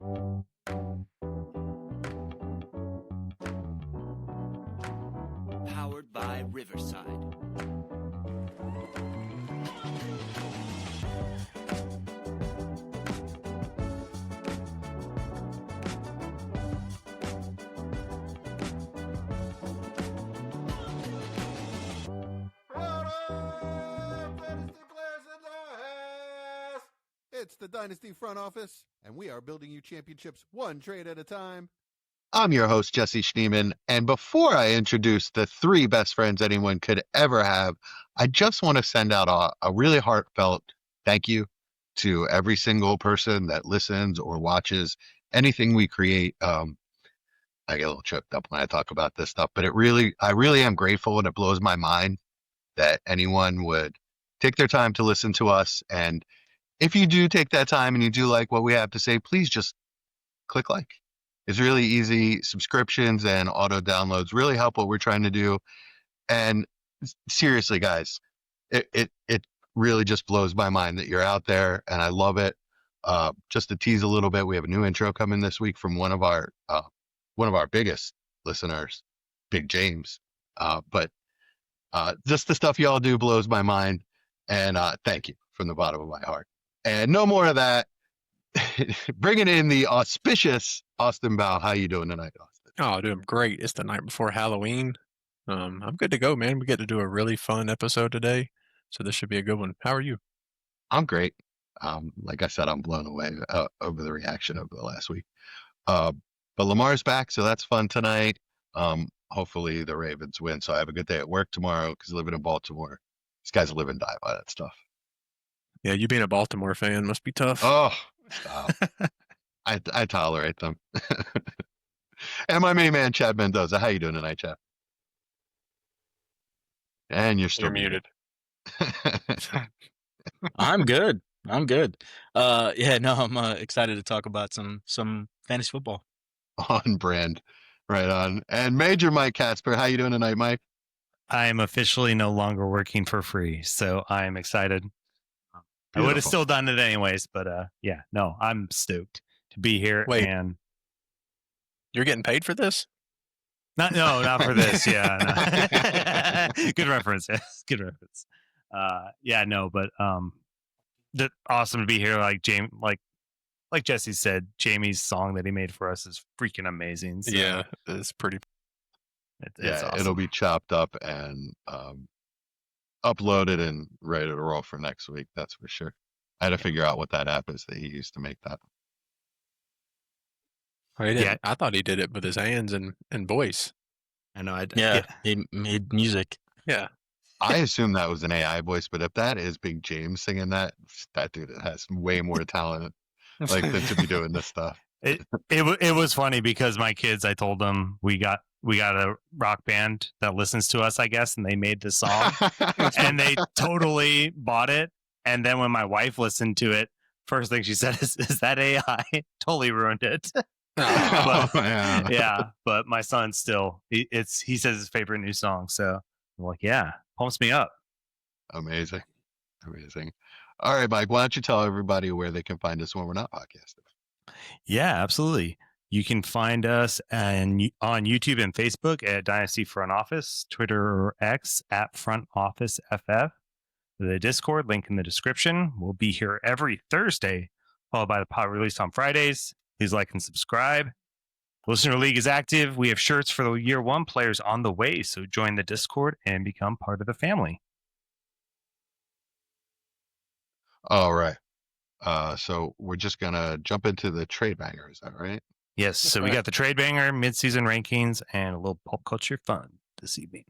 Powered by Riverside. It's the Dynasty front office, and we are building you championships one trade at a time. I'm your host, Jesse Schneeman, and before I introduce the three best friends anyone could ever have, I just want to send out a really heartfelt thank you to every single person that listens or watches anything we create. I get a little tripped up when I talk about this stuff, but I really am grateful, and it blows my mind that anyone would take their time to listen to us. And if you do take that time and you do like what we have to say, please just click like. It's really easy. Subscriptions and auto downloads really help what we're trying to do. And seriously, guys, it really just blows my mind that you're out there, and I love it. Just to tease a little bit, we have a new intro coming this week from one of our biggest listeners, Big James. But just the stuff y'all do blows my mind, and thank you from the bottom of my heart. And no more of that. Bringing in the auspicious Austin Bow. How you doing tonight, Austin? Oh, doing great. It's the night before Halloween. I'm good to go, man. We get to do a really fun episode today, so this should be a good one. How are you? I'm great. Like I said, I'm blown away over the reaction over the last week. But Lamar's back, so that's fun tonight. Hopefully the Ravens win, so I have a good day at work tomorrow because living in Baltimore, these guys live and die by that stuff. Yeah, you being a Baltimore fan must be tough. Oh, stop. I tolerate them. And my main man, Chad Mendoza. How you doing tonight, Chad? And you're still muted. I'm good. I'm excited to talk about some fantasy football. On brand. Right on. And Major Mike Casper. How you doing tonight, Mike? I am officially no longer working for free, so I am excited. Beautiful. I would have still done it anyways, but I'm stoked to be here. Wait. And You're getting paid for this? not for this. Yeah, no. Good reference. Yes, good reference. Awesome to be here. Like Jesse said, Jamie's song that he made for us is freaking amazing. So Yeah, it's pretty. it's awesome. It'll be chopped up and uploaded and ready to roll for next week. That's for sure. I had to figure out what that app is that he used to make that. I thought he did it with his hands and voice. I know. He made music. Yeah. I assume that was an AI voice, but if that is Big James singing that dude has way more talent than to be doing this stuff. It was funny because my kids, I told them we got a rock band that listens to us, I guess, and they made the song and they totally bought it. And then when my wife listened to it, first thing she said is that AI? Totally ruined it. But my son still, he says his favorite new song. So I'm like, yeah, pumps me up. Amazing. All right, Mike, why don't you tell everybody where they can find us when we're not podcasting? Yeah, absolutely. You can find us on YouTube and Facebook at Dynasty Front Office, Twitter or X at Front Office FF. The Discord, link in the description. We'll be here every Thursday, followed by the pod release on Fridays. Please like and subscribe. Listener League is active. We have shirts for the year one players on the way, so join the Discord and become part of the family. All right. So we're just going to jump into the trade banger. Is that right? Yes. So we got the trade banger, mid-season rankings, and a little pop culture fun this evening.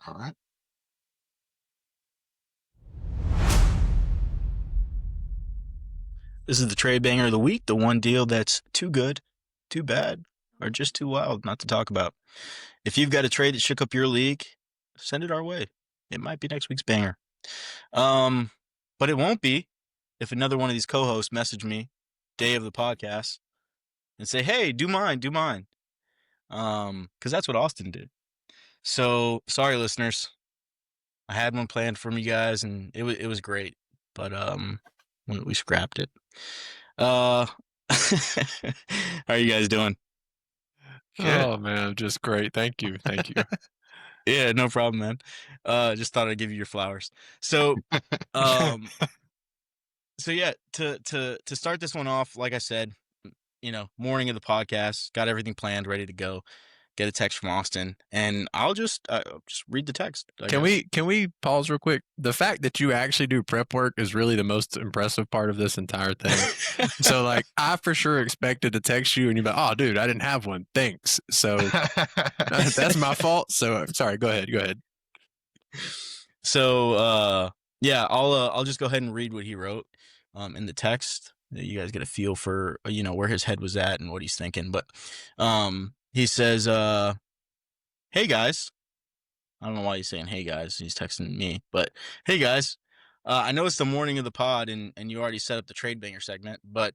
All right. This is the trade banger of the week, the one deal that's too good, too bad, or just too wild not to talk about. If you've got a trade that shook up your league, send it our way. It might be next week's banger. But it won't be if another one of these co-hosts message me day of the podcast and say, hey, do mine. Because that's what Austin did. So sorry, listeners. I had one planned for you guys, and it was great, but we scrapped it. How are you guys doing? Oh man, just great. Thank you. Yeah, no problem, man. Just thought I'd give you your flowers. So, um, so yeah, to start this one off, like I said, morning of the podcast, got everything planned, ready to go. Get a text from Austin, and I'll just read the text. Can we pause real quick? The fact that you actually do prep work is really the most impressive part of this entire thing. So like, I for sure expected to text you and you'd be like, "Oh, dude, I didn't have one. Thanks." So that's my fault. So sorry. Go ahead. So yeah, I'll just go ahead and read what he wrote in the text. You guys get a feel for where his head was at and what he's thinking. But he says, "Hey guys." I don't know why he's saying "Hey guys." He's texting me, but "Hey guys, I know it's the morning of the pod and you already set up the trade banger segment, but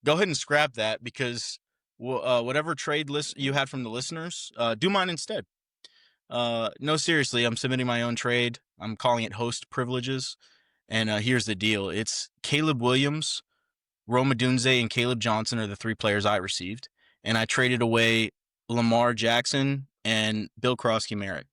go ahead and scrap that because whatever trade list you had from the listeners, do mine instead. No, seriously, I'm submitting my own trade. I'm calling it host privileges, and here's the deal: it's Caleb Williams, Rome Odunze, and Caleb Johnson are the 3 players I received, and I traded away Lamar Jackson and Bill Krosky-Merritt."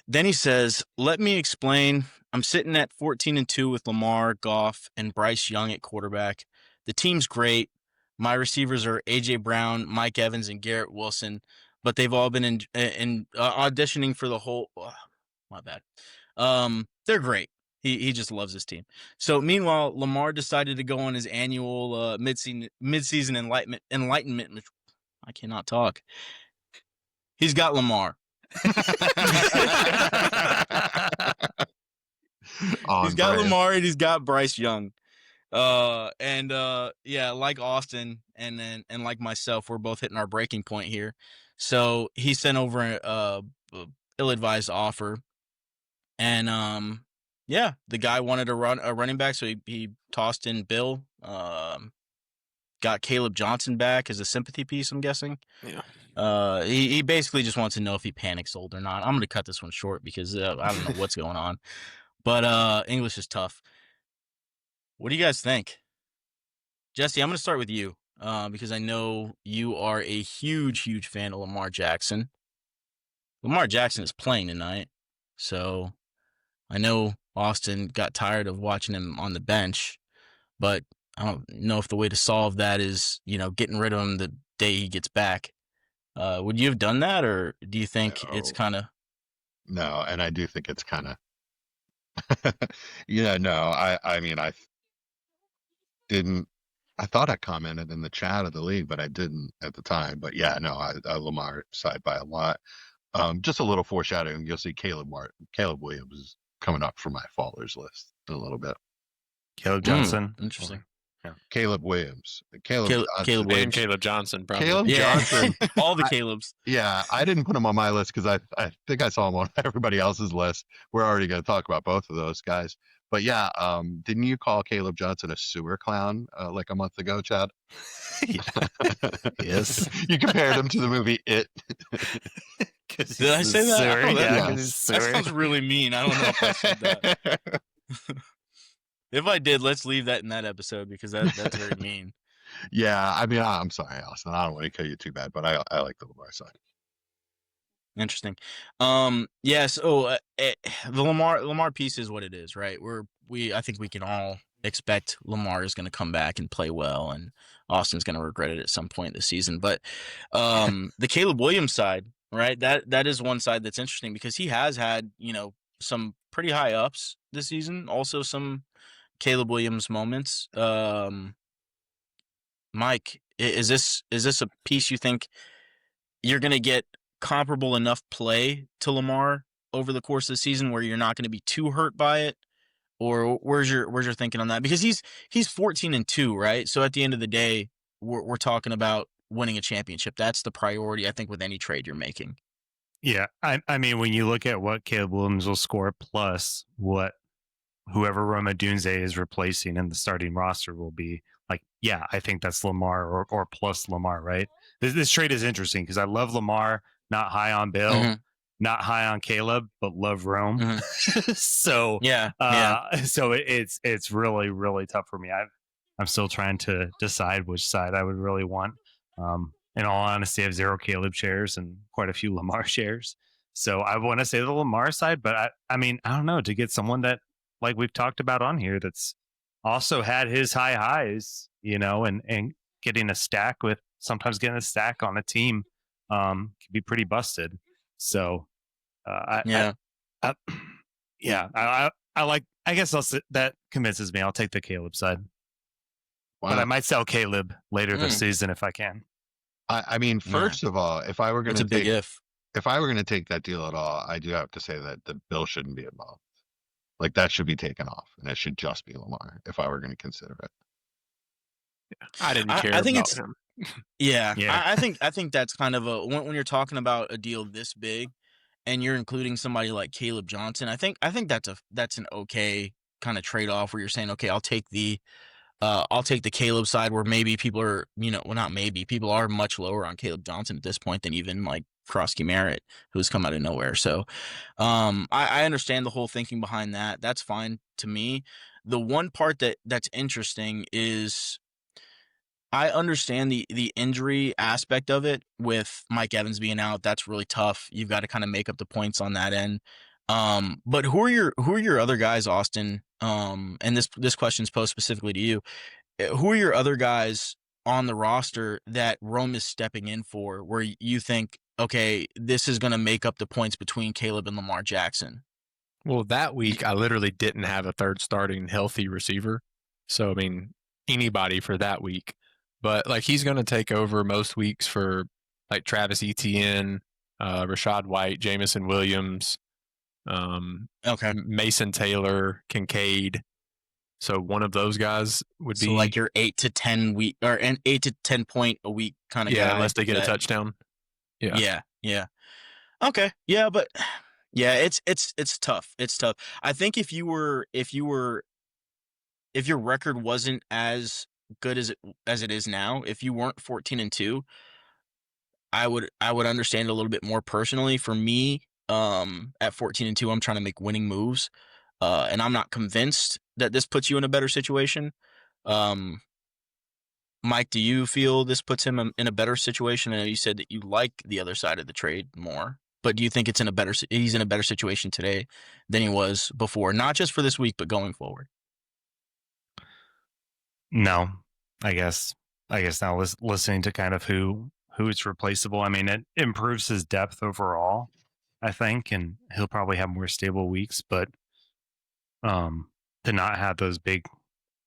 Then he says, "Let me explain. I'm sitting at 14-2 with Lamar, Goff, and Bryce Young at quarterback. The team's great. My receivers are A.J. Brown, Mike Evans, and Garrett Wilson, but they've all been in auditioning for the whole. My bad. They're great. He just loves his team. So meanwhile, Lamar decided to go on his annual midseason enlightenment. I cannot talk. He's got Lamar." He's got Lamar and he's got Bryce Young. Yeah, like Austin and like myself, we're both hitting our breaking point here. So he sent over a ill-advised offer, and yeah, the guy wanted a running back, so he tossed in Bill. Got Caleb Johnson back as a sympathy piece, I'm guessing. Yeah. He basically just wants to know if he panic sold or not. I'm going to cut this one short because I don't know what's going on. But English is tough. What do you guys think? Jesse, I'm going to start with you because I know you are a huge fan of Lamar Jackson. Lamar Jackson is playing tonight, so I know Austin got tired of watching him on the bench, but I don't know if the way to solve that is, getting rid of him the day he gets back. Would you have done that, or do you think it's kind of... No, and I do think it's kind of... I mean, I didn't... I thought I commented in the chat of the league, but I didn't at the time. But yeah, no, I Lamar side by a lot. Just a little foreshadowing. You'll see Caleb Williams is coming up for my fallers list in a little bit. Caleb Johnson. Interesting. Yeah. Caleb Williams. Caleb Williams. And Caleb Johnson, probably. Caleb Johnson. All the Calebs. Yeah, I didn't put him on my list because I think I saw him on everybody else's list. We're already going to talk about both of those guys. But yeah, didn't you call Caleb Johnson a sewer clown like a month ago, Chad? Yes. You compared him to the movie It. Did I say that? Sewer, That sounds really mean. I don't know if I said that. If I did, let's leave that in that episode because that's very mean. Yeah, I mean, I'm sorry, Austin. I don't want to kill you too bad, but I like the Lamar side. Interesting. Yeah. So the Lamar piece is what it is, right? I think we can all expect Lamar is going to come back and play well, and Austin's going to regret it at some point this season. But the Caleb Williams side, right? That is one side that's interesting because he has had some pretty high ups this season, also some Caleb Williams moments. Mike, is this a piece you think you're going to get comparable enough play to Lamar over the course of the season where you're not going to be too hurt by it? Or where's your thinking on that? Because he's 14-2, right? So at the end of the day, we're talking about winning a championship. That's the priority, I think, with any trade you're making. Yeah, I mean, when you look at what Caleb Williams will score plus what whoever Rome Odunze is replacing in the starting roster will be, like, yeah, I think that's Lamar or plus Lamar, right? This trade is interesting because I love Lamar, not high on Bill, not high on Caleb, but love Rome. So yeah. So it's really, really tough for me. I'm still trying to decide which side I would really want. In all honesty, I have 0 Caleb shares and quite a few Lamar shares. So I want to say the Lamar side, but I mean, I don't know, to get someone that, like we've talked about on here, that's also had his high highs, and getting a stack sometimes getting a stack on a team can be pretty busted. So Yeah. I guess that convinces me. I'll take the Caleb side. Wow. But I might sell Caleb later this season if I can. I mean, first of all, if I were going It's a big if. if I were going to take that deal at all, I do have to say that the bill shouldn't be involved. Like, that should be taken off, and it should just be Lamar if I were going to consider it. I didn't care. I think about it's him. Yeah. Yeah. I think that's kind of when you're talking about a deal this big, and you're including somebody like Caleb Johnson. I think that's an okay kind of trade off where you're saying, okay, I'll take the Caleb side, where maybe people are, well, not maybe, people are much lower on Caleb Johnson at this point than even like Krosky Merritt, who's come out of nowhere. So I understand the whole thinking behind that. That's fine to me. The one part that's interesting is I understand the injury aspect of it with Mike Evans being out. That's really tough. You've got to kind of make up the points on that end. But who are your other guys, Austin? And this question's posed specifically to you. Who are your other guys on the roster that Rome is stepping in for, where you think, okay, this is going to make up the points between Caleb and Lamar Jackson? Well, that week I literally didn't have a third starting healthy receiver. So, I mean, anybody for that week. But, like, he's going to take over most weeks for, like, Travis Etienne, Rashad White, Jamison Williams, Mason Taylor, Kincaid. So one of those guys would be like your 8 to 10 week or an 8 to 10 point a week kind of guy. Yeah, unless they get a touchdown. Yeah. Okay. Yeah, but yeah, it's tough. It's tough. I think if your record wasn't as good as it is now, if you weren't 14-2, I would understand it a little bit more personally. For me, at 14-2, I'm trying to make winning moves, and I'm not convinced that this puts you in a better situation. Mike, do you feel this puts him in a better situation? I know you said that you like the other side of the trade more, but do you think he's in a better situation today than he was before? Not just for this week, but going forward. No, I guess now listening to kind of who it's replaceable. I mean, it improves his depth overall, I think, and he'll probably have more stable weeks. But to not have those big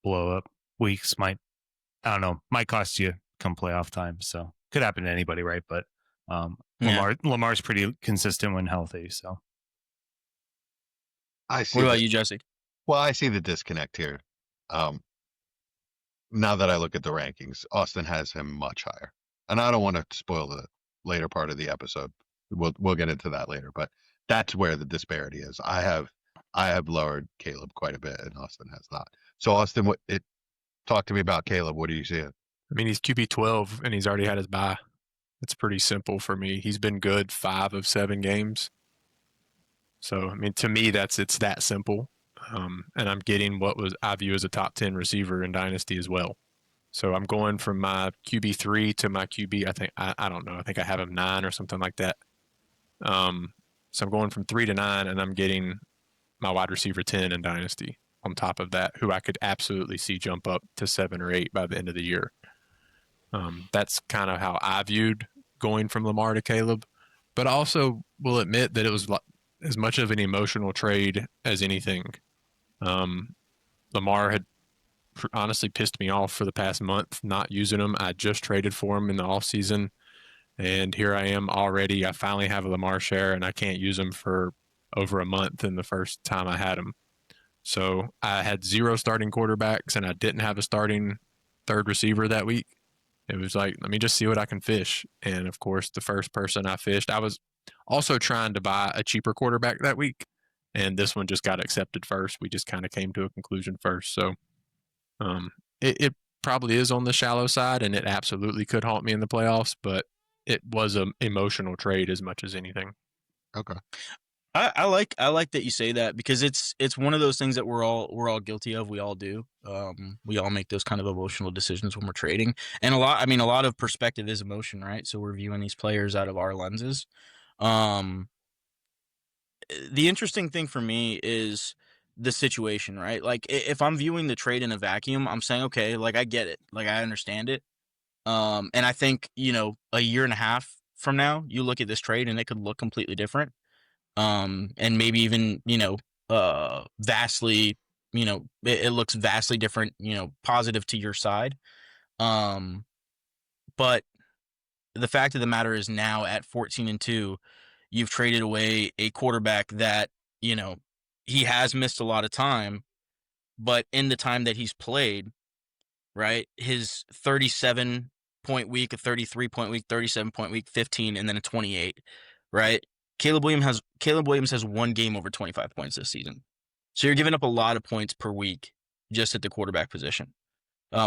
blow up weeks might cost you come playoff time. So could happen to anybody, right? But Lamar's pretty consistent when healthy. So I see. What about you, Jesse? Well, I see the disconnect here. Now that I look at the rankings, Austin has him much higher, and I don't want to spoil the later part of the episode. We'll get into that later, but that's where the disparity is. I have lowered Caleb quite a bit, and Austin has not. So, Austin, talk to me about Caleb. What do you see? I mean, he's QB 12, and he's already had his bye. It's pretty simple for me. He's been good 5 of 7 games. So, I mean, to me, it's that simple. And I'm getting what I view as a top 10 receiver in Dynasty as well. So I'm going from my QB3 to my QB. I think I don't know. I think I have him 9 or something like that. So I'm going from 3 to 9, and I'm getting my wide receiver 10 in Dynasty on top of that, who I could absolutely see jump up to 7 or 8 by the end of the year. That's kind of how I viewed going from Lamar to Caleb. But I also will admit that it was as much of an emotional trade as anything. Lamar had honestly pissed me off for the past month not using him. I just traded for him in the offseason, and here I am already. I finally have a Lamar share, and I can't use him for over a month in the first time I had him. So I had 0 starting quarterbacks, and I didn't have a starting third receiver that week. It was like, let me just see what I can fish. And, of course, the first person I fished, I was also trying to buy a cheaper quarterback that week. And this one just got accepted first. We just kind of came to a conclusion first. So it probably is on the shallow side, and it absolutely could haunt me in the playoffs, but it was an emotional trade as much as anything. Okay. I like that you say that, because it's one of those things that we're all guilty of. We all do. We all make those kind of emotional decisions when we're trading, and a lot of perspective is emotion, right? So we're viewing these players out of our lenses. The interesting thing for me is the situation, right? Like if I'm viewing the trade in a vacuum, I'm saying, okay, like I get it, like I understand it. And I think, a year and a half from now, you look at this trade and it could look completely different. And maybe even, vastly, it looks vastly different, positive to your side. But the fact of the matter is, now at 14-2, you've traded away a quarterback that, he has missed a lot of time, but in the time that he's played, right, his 37-point week, a 33-point week, 37-point week, 15, and then a 28, right? Caleb Williams has one game over 25 points this season. So you're giving up a lot of points per week just at the quarterback position,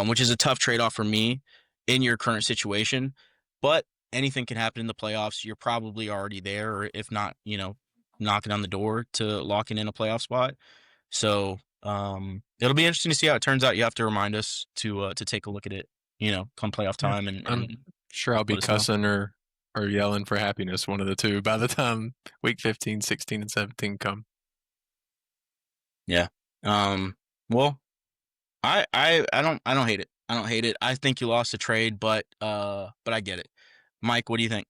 which is a tough trade-off for me in your current situation. But anything can happen in the playoffs. You're probably already there, or if not, knocking on the door to locking in a playoff spot. So it'll be interesting to see how it turns out. You have to remind us to take a look at it, come playoff time. And I'm sure I'll be let us know. cussing or yelling for happiness, one of the two, by the time week 15, 16, and 17 come. Yeah. Well, I don't hate it. I don't hate it. I think you lost the trade, but I get it. Mike, what do you think?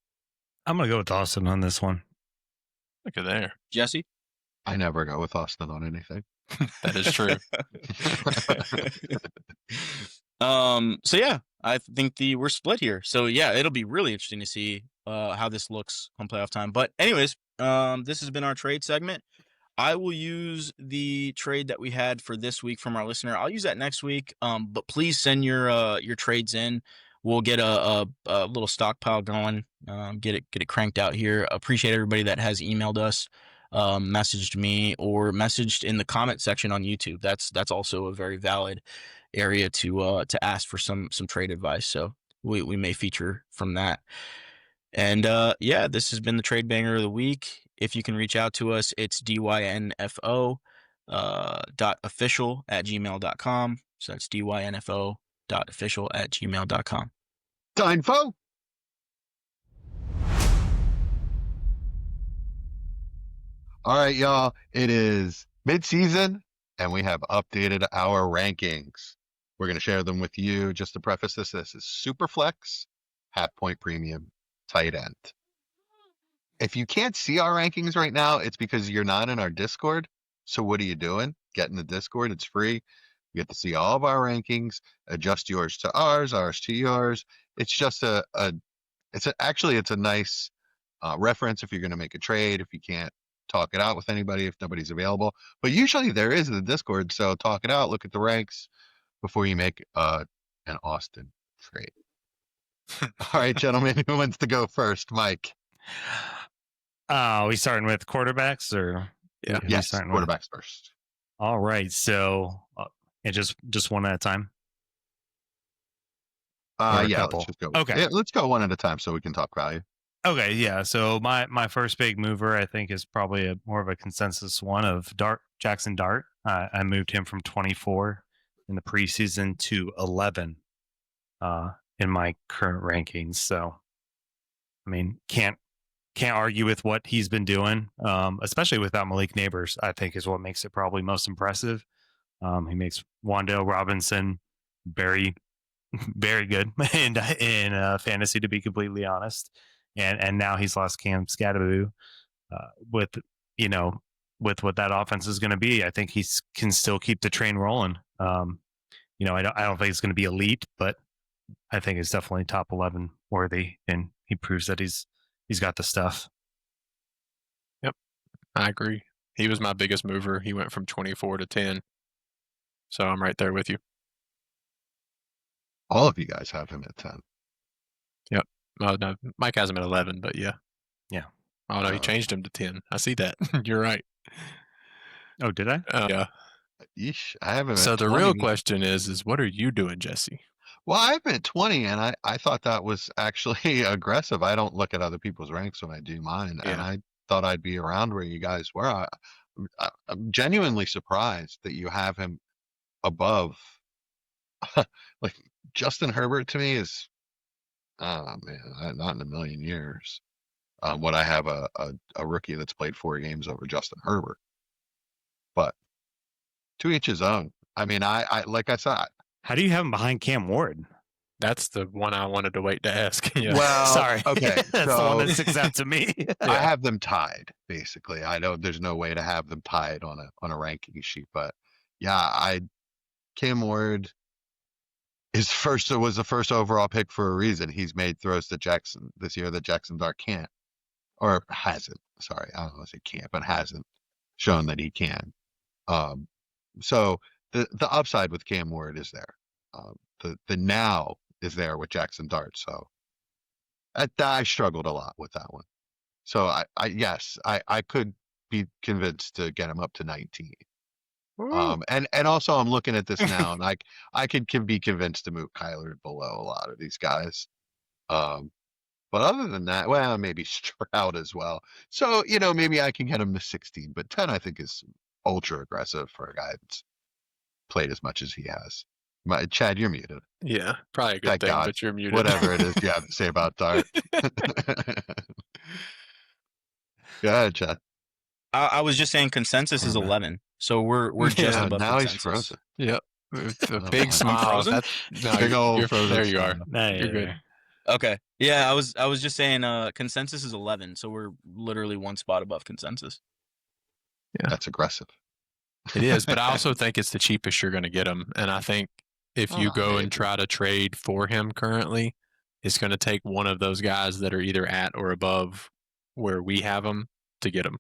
I'm gonna go with Austin on this one. Look at there. Jesse? I never go with Austin on anything. That is true. So yeah, I think we're split here. So yeah, it'll be really interesting to see how this looks on playoff time. But anyways, this has been our trade segment. I will use the trade that we had for this week from our listener. I'll use that next week. But please send your trades in. We'll get a little stockpile going. Get it cranked out here. Appreciate everybody that has emailed us, messaged me, or messaged in the comment section on YouTube. That's also a very valid area to ask for some trade advice. So we may feature from that. And yeah, this has been the trade banger of the week. If you can reach out to us, it's dynfo.official@gmail.com. So that's dynfo.official@gmail.com. Dynfo. All right, y'all. It is mid-season, and we have updated our rankings. We're going to share them with you. Just to preface this is super flex, half-point premium, tight end. If you can't see our rankings right now, it's because you're not in our Discord. So what are you doing? Get in the Discord. It's free. You get to see all of our rankings, adjust yours to ours to yours. It's just actually a nice reference if you're going to make a trade, if you can't talk it out with anybody, if nobody's available. But usually there is in the Discord. So talk it out, look at the ranks before you make an Austin trade. All right, gentlemen, who wants to go first? Mike. We starting with quarterbacks, or Yeah. Yes, quarterbacks first. All right, so and just one at a time. Or a Yeah, couple? let's just go. Okay. Yeah, let's go one at a time so we can talk value. Okay, yeah. So my first big mover, I think, is probably more of a consensus one of Jaxson Dart. I moved him from 24 in the preseason to 11 in my current rankings. So, I mean, can't argue with what he's been doing, especially without Malik Neighbors. I think is what makes it probably most impressive. He makes Wan'Dale Robinson very, very good in fantasy, to be completely honest. And now he's lost Cam Scadaboo. With what that offense is going to be, I think he can still keep the train rolling. I don't think it's going to be elite, but I think it's definitely top 11 worthy, and he proves that he's got the stuff. Yep, I agree. He was my biggest mover. He went from 24 to 10. So I'm right there with you. All of you guys have him at 10. Yep. No, Mike has him at 11, but yeah. Yeah. Oh, no, he changed him to 10. I see that. You're right. Oh, did I? Yeah. Yeesh, I have him So at the 20. real question is what are you doing, Jesse? Well, I have him at 20, and I thought that was actually aggressive. I don't look at other people's ranks when I do mine, and Yeah. thought I'd be around where you guys were. I'm genuinely surprised that you have him above. Like Justin Herbert to me is, oh man, not in a million years. Would I have a rookie that's played 4 games over Justin Herbert? But to each his own. I mean, I like I said. How do you have him behind Cam Ward? That's the one I wanted to wait to ask. Yeah. Well, Sorry. okay, That's the one that sticks out to me. I have them tied, basically. I know there's no way to have them tied on a ranking sheet, but yeah, Cam Ward was the first overall pick for a reason. He's made throws to Jaxson this year that Jaxson Dart can't, or hasn't. Sorry, I don't know if he can't, but hasn't shown that he can. So the upside with Cam Ward is there. The now is there with Jaxson Dart. So I struggled a lot with that one. So I could be convinced to get him up to 19. And also I'm looking at this now, and I can be convinced to move Kyler below a lot of these guys. But other than that, well, maybe Stroud as well. So maybe I can get him to 16, but 10 I think is ultra aggressive for a guy that's played as much as he has. Chad, you're muted. Yeah, probably a good Thank thing, God. but you're muted. Whatever it is you have to say about Dart. Go ahead, Chad. I was just saying consensus is 11, so we're just above now consensus. he's frozen. Yep. With a Oh, big I'm smile. frozen? No, Big old you're frozen there you are. smile. Nah, You're good. Okay. Yeah, I was just saying consensus is 11, so we're literally one spot above consensus. That's aggressive. It is, but I also think it's the cheapest you're going to get him. And I think if you go and try to trade for him currently, it's going to take one of those guys that are either at or above where we have him to get him.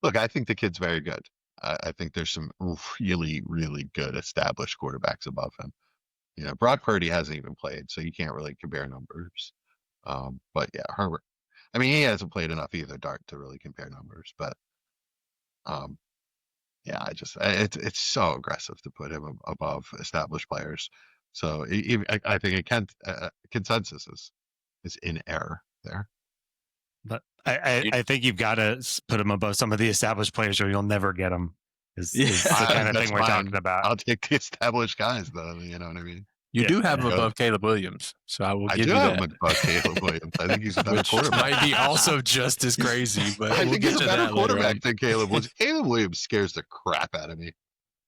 Look, I think the kid's very good. I think there's some really, really good established quarterbacks above him. Brock Purdy hasn't even played, so you can't really compare numbers. But yeah, Herbert. I mean, he hasn't played enough either, Dart, to really compare numbers. But yeah, it's so aggressive to put him above established players. So I think consensus is in error there. But I think you've got to put him above some of the established players, or you'll never get him. Is the kind of That's thing we're fine. talking about. I'll take the established guys, though. You know what I mean? You do have him Yeah. above Caleb Williams, so I will I give do you have that. him above Caleb Williams. I think he's a better Which quarterback. might be also just as crazy, but I we'll think get he's a to better that later on. quarterback than Caleb Williams. Caleb Williams scares the crap out of me.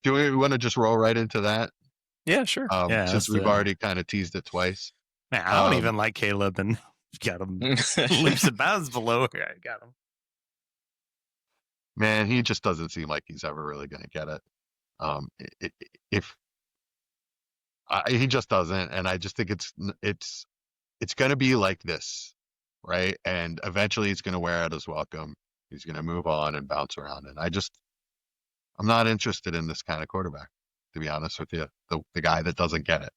Do we want to just roll right into that? Yeah, sure. Yeah, Since that's we've the- already kind of teased it twice. Man, I don't Um, even like Caleb, and got him leaps and bounds below where I got him. Man, he just doesn't seem like he's ever really going to get it. He just doesn't, and I just think it's going to be like this, right? And eventually, he's going to wear out his welcome. He's going to move on and bounce around, and I'm not interested in this kind of quarterback, to be honest with you. The guy that doesn't get it.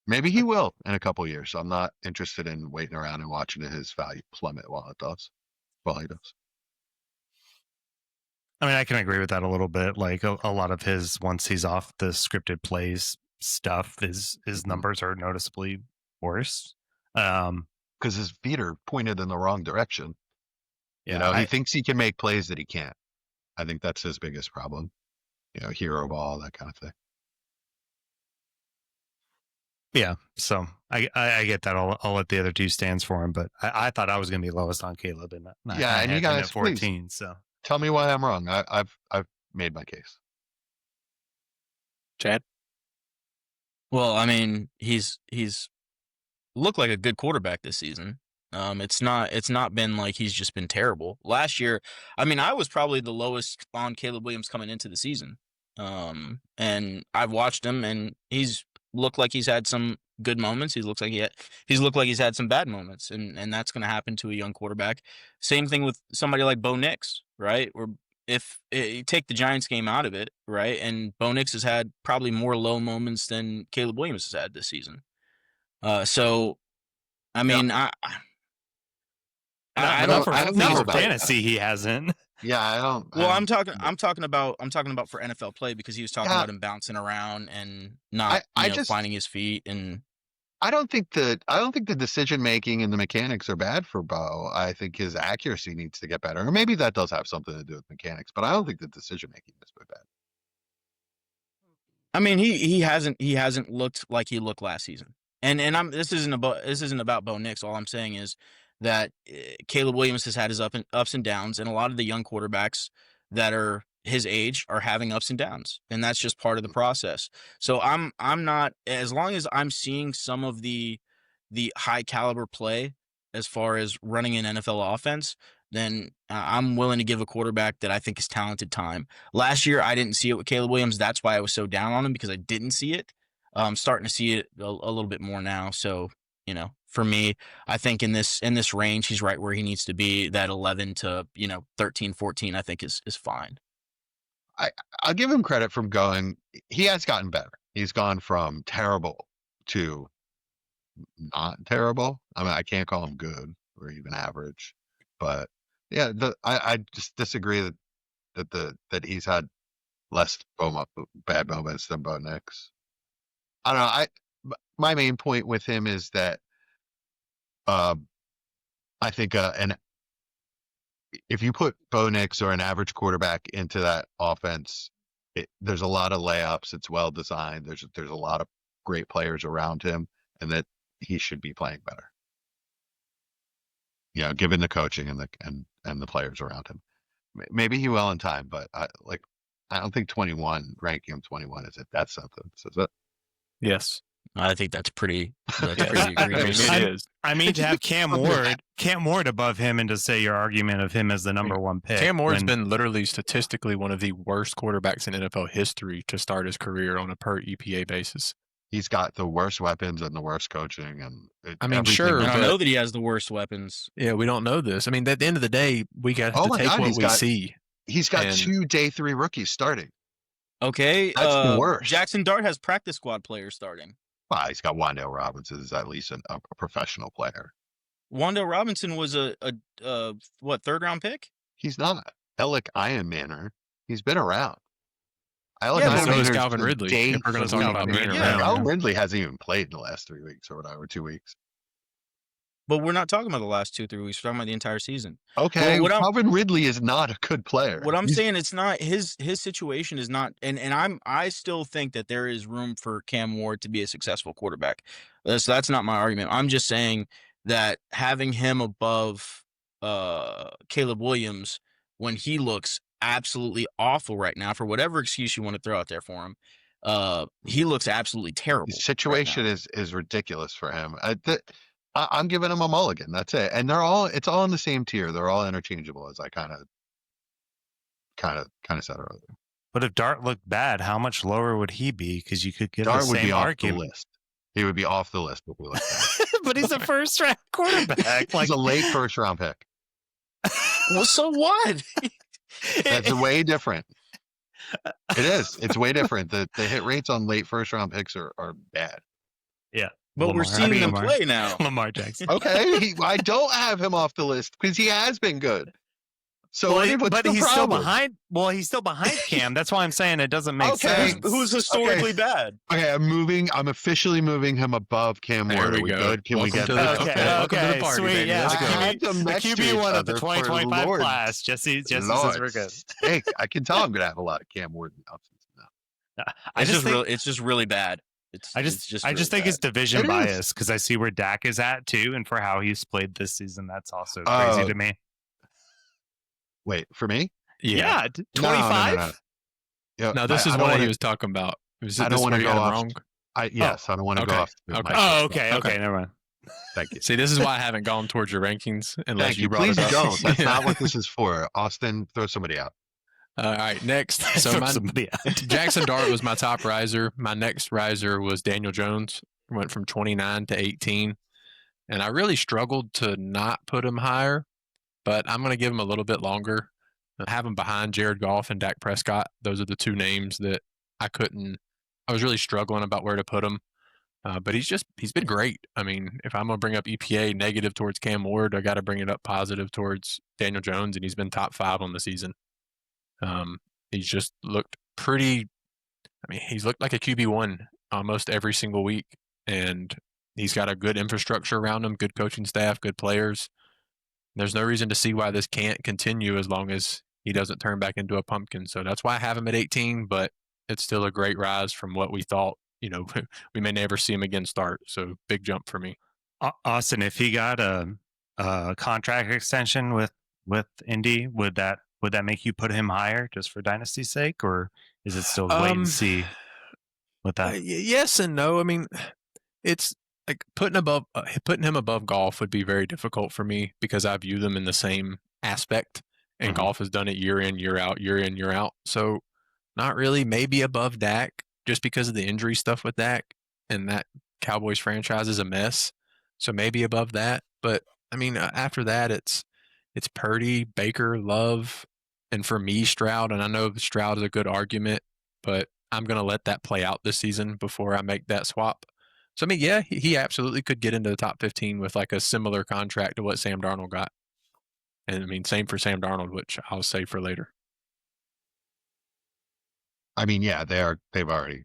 Maybe he will in a couple years. So I'm not interested in waiting around and watching his value plummet while he does. I mean, I can agree with that a little bit. Like a lot of his, once he's off the scripted plays stuff, his numbers are noticeably worse. Because his feet are pointed in the wrong direction. Yeah, He thinks he can make plays that he can't. I think that's his biggest problem. Hero ball, that kind of thing. yeah. So I get that. I'll let the other two stands for him, but I thought I was going to be lowest on Caleb, and Yeah, I and you had him guys, at 14. So Tell me why I'm wrong. I've made my case. Chad? Well, I mean, he's looked like a good quarterback this season. It's not been like he's just been terrible. Last year, I mean, I was probably the lowest on Caleb Williams coming into the season. And I've watched him, and he's looked like he's had some good moments. He's looked like he's had some bad moments, and that's going to happen to a young quarterback. Same thing with somebody like Bo Nix, right? Or if you take the Giants game out of it, right, and Bo Nix has had probably more low moments than Caleb Williams has had this season. So, I mean, I don't not for about fantasy. He hasn't. Yeah, I don't. Well, I'm talking about for NFL play, because he was talking about him bouncing around and not finding his feet, and I don't think the decision making and the mechanics are bad for Bo. I think his accuracy needs to get better, or maybe that does have something to do with mechanics. But I don't think the decision making is bad. I mean, he hasn't looked like he looked last season. And this isn't about Bo Nix. All I'm saying is that Caleb Williams has had his ups and downs, and a lot of the young quarterbacks that are his age are having ups and downs, and that's just part of the process. So I'm not, as long as I'm seeing some of the high caliber play as far as running an NFL offense, then I'm willing to give a quarterback that I think is talented time. Last year, I didn't see it with Caleb Williams. That's why I was so down on him, because I didn't see it. I'm starting to see it a little bit more now. So, for me, I think in this range, he's right where he needs to be. That 11 to 13, 14, I think is fine. I'll give him credit from going. He has gotten better. He's gone from terrible to not terrible. I mean, I can't call him good or even average, but yeah, I just disagree that he's had less bad moments than Bo Nix. I don't know. My main point with him is that I think if you put Bo Nix or an average quarterback into that offense, there's a lot of layups. It's well designed. There's a lot of great players around him, and that he should be playing better. Given the coaching and the players around him. Maybe he will in time, but I don't think ranking him 21 is it. That's something. So is it? Yes. I think that's pretty Yes. egregious. It is. I mean, to have Cam Ward above him, and to say your argument of him as the number one pick. Cam Ward's been literally statistically one of the worst quarterbacks in NFL history to start his career on a per EPA basis. He's got the worst weapons and the worst coaching, and I mean, sure, I but- don't know that he has the worst weapons. Yeah, we don't know this. I mean, at the end of the day, we got Oh to my take God, what he's we got- see. he's got And- 2 day 3 rookies starting. Okay, That's the worst. Jaxson Dart has practice squad players starting. Well, he's got Wan'Dale Robinson is at least a professional player. Wan'Dale Robinson was a third round pick? He's not. Alec Ironmaner, he's been around. Alec Yeah, but so is Ironmaner's Calvin the Ridley, day if we're gonna talk 3 about pick. being Yeah, around. Calvin Ridley hasn't even played in the last 3 weeks or whatever, 2 weeks. But we're not talking about the last 2-3 weeks. We're talking about the entire season. Okay, Well, Calvin Ridley is not a good player. What I'm He's- saying, it's not his situation is not, and I still think that there is room for Cam Ward to be a successful quarterback. That's not my argument. I'm just saying that having him above Caleb Williams when he looks absolutely awful right now, for whatever excuse you want to throw out there for him, he looks absolutely terrible. His situation is ridiculous for him. I'm giving him a mulligan. That's it. And it's all in the same tier. They're all interchangeable, as I kind of said earlier. But if Dart looked bad, how much lower would he be? Because you could get Dart the would same be off argument. the list. He would be off the list before we look at it. But he's a first round quarterback. He's a late first round pick. Well, so what? That's way different. It is. It's way different. The hit rates on late first round picks are bad. Yeah. But we're Lamar. seeing them Lamar. play now. Lamar Jackson. Okay, I don't have him off the list because he has been good. So Well, I mean, what's but the he's problem? still behind. Well, he's still behind Cam. That's why I'm saying it doesn't make Okay. sense. Who's historically bad? Okay, I'm officially moving him above Cam There Ward. we Are we go. good? Can we Welcome get to that? the- Okay, Okay, welcome to the party, sweet, baby. yeah. Let's I go. had them The next to QB each one of the other for 2025 Lord's class. Jesse says Lord's we're good. sake. I can tell I'm gonna have a lot of Cam Ward options now. It's just really bad. I just really think bad. it's division It is. bias because I see where Dak is at too, and for how he's played this season, that's also crazy to me. Wait, for me? Yeah. No, 25. no. Yeah, No, this I is don't what wanna- he was talking about. Was I this don't want where to you go had him off. wrong? I don't want to okay, go off. okay. my Oh, first okay, thought. okay, never mind. Thank you. See, this is why I haven't gone towards your rankings unless Thank you you. brought Please it up. don't. That's Yeah. not what this is for. Austin, throw somebody out. All right, next. So Throw my somebody out. Jaxson Dart was my top riser. My next riser was Daniel Jones. Went from 29 to 18. And I really struggled to not put him higher, but I'm going to give him a little bit longer. I have him behind Jared Goff and Dak Prescott. Those are the two names that I was really struggling about where to put him. But he's been great. I mean, if I'm going to bring up EPA negative towards Cam Ward, I got to bring it up positive towards Daniel Jones, and he's been top 5 on the season. He's just looked he's looked like a QB1 almost every single week. And He's got a good infrastructure around him, good coaching staff, good players. There's no reason to see why this can't continue as long as he doesn't turn back into a pumpkin. So that's why I have him at 18, but it's still a great rise from what we thought. You know, we may never see him again start. So big jump for me. Austin, if he got a contract extension with Indy, would that make you put him higher just for Dynasty's sake, or is it still wait and see with that? Yes and no. I mean, it's like putting him above golf would be very difficult for me because I view them in the same aspect, and golf has done it year in, year out, year in, year out. So not really. Maybe above Dak just because of the injury stuff with Dak, and that Cowboys franchise is a mess. So maybe above that. But I mean, after that, it's Purdy, Baker, Love, and for me, Stroud. And I know Stroud is a good argument, but I'm going to let that play out this season before I make that swap. So, I mean, yeah, he absolutely could get into the top 15 with like a similar contract to what Sam Darnold got. And I mean, same for Sam Darnold, which I'll save for later. I mean, yeah, they're already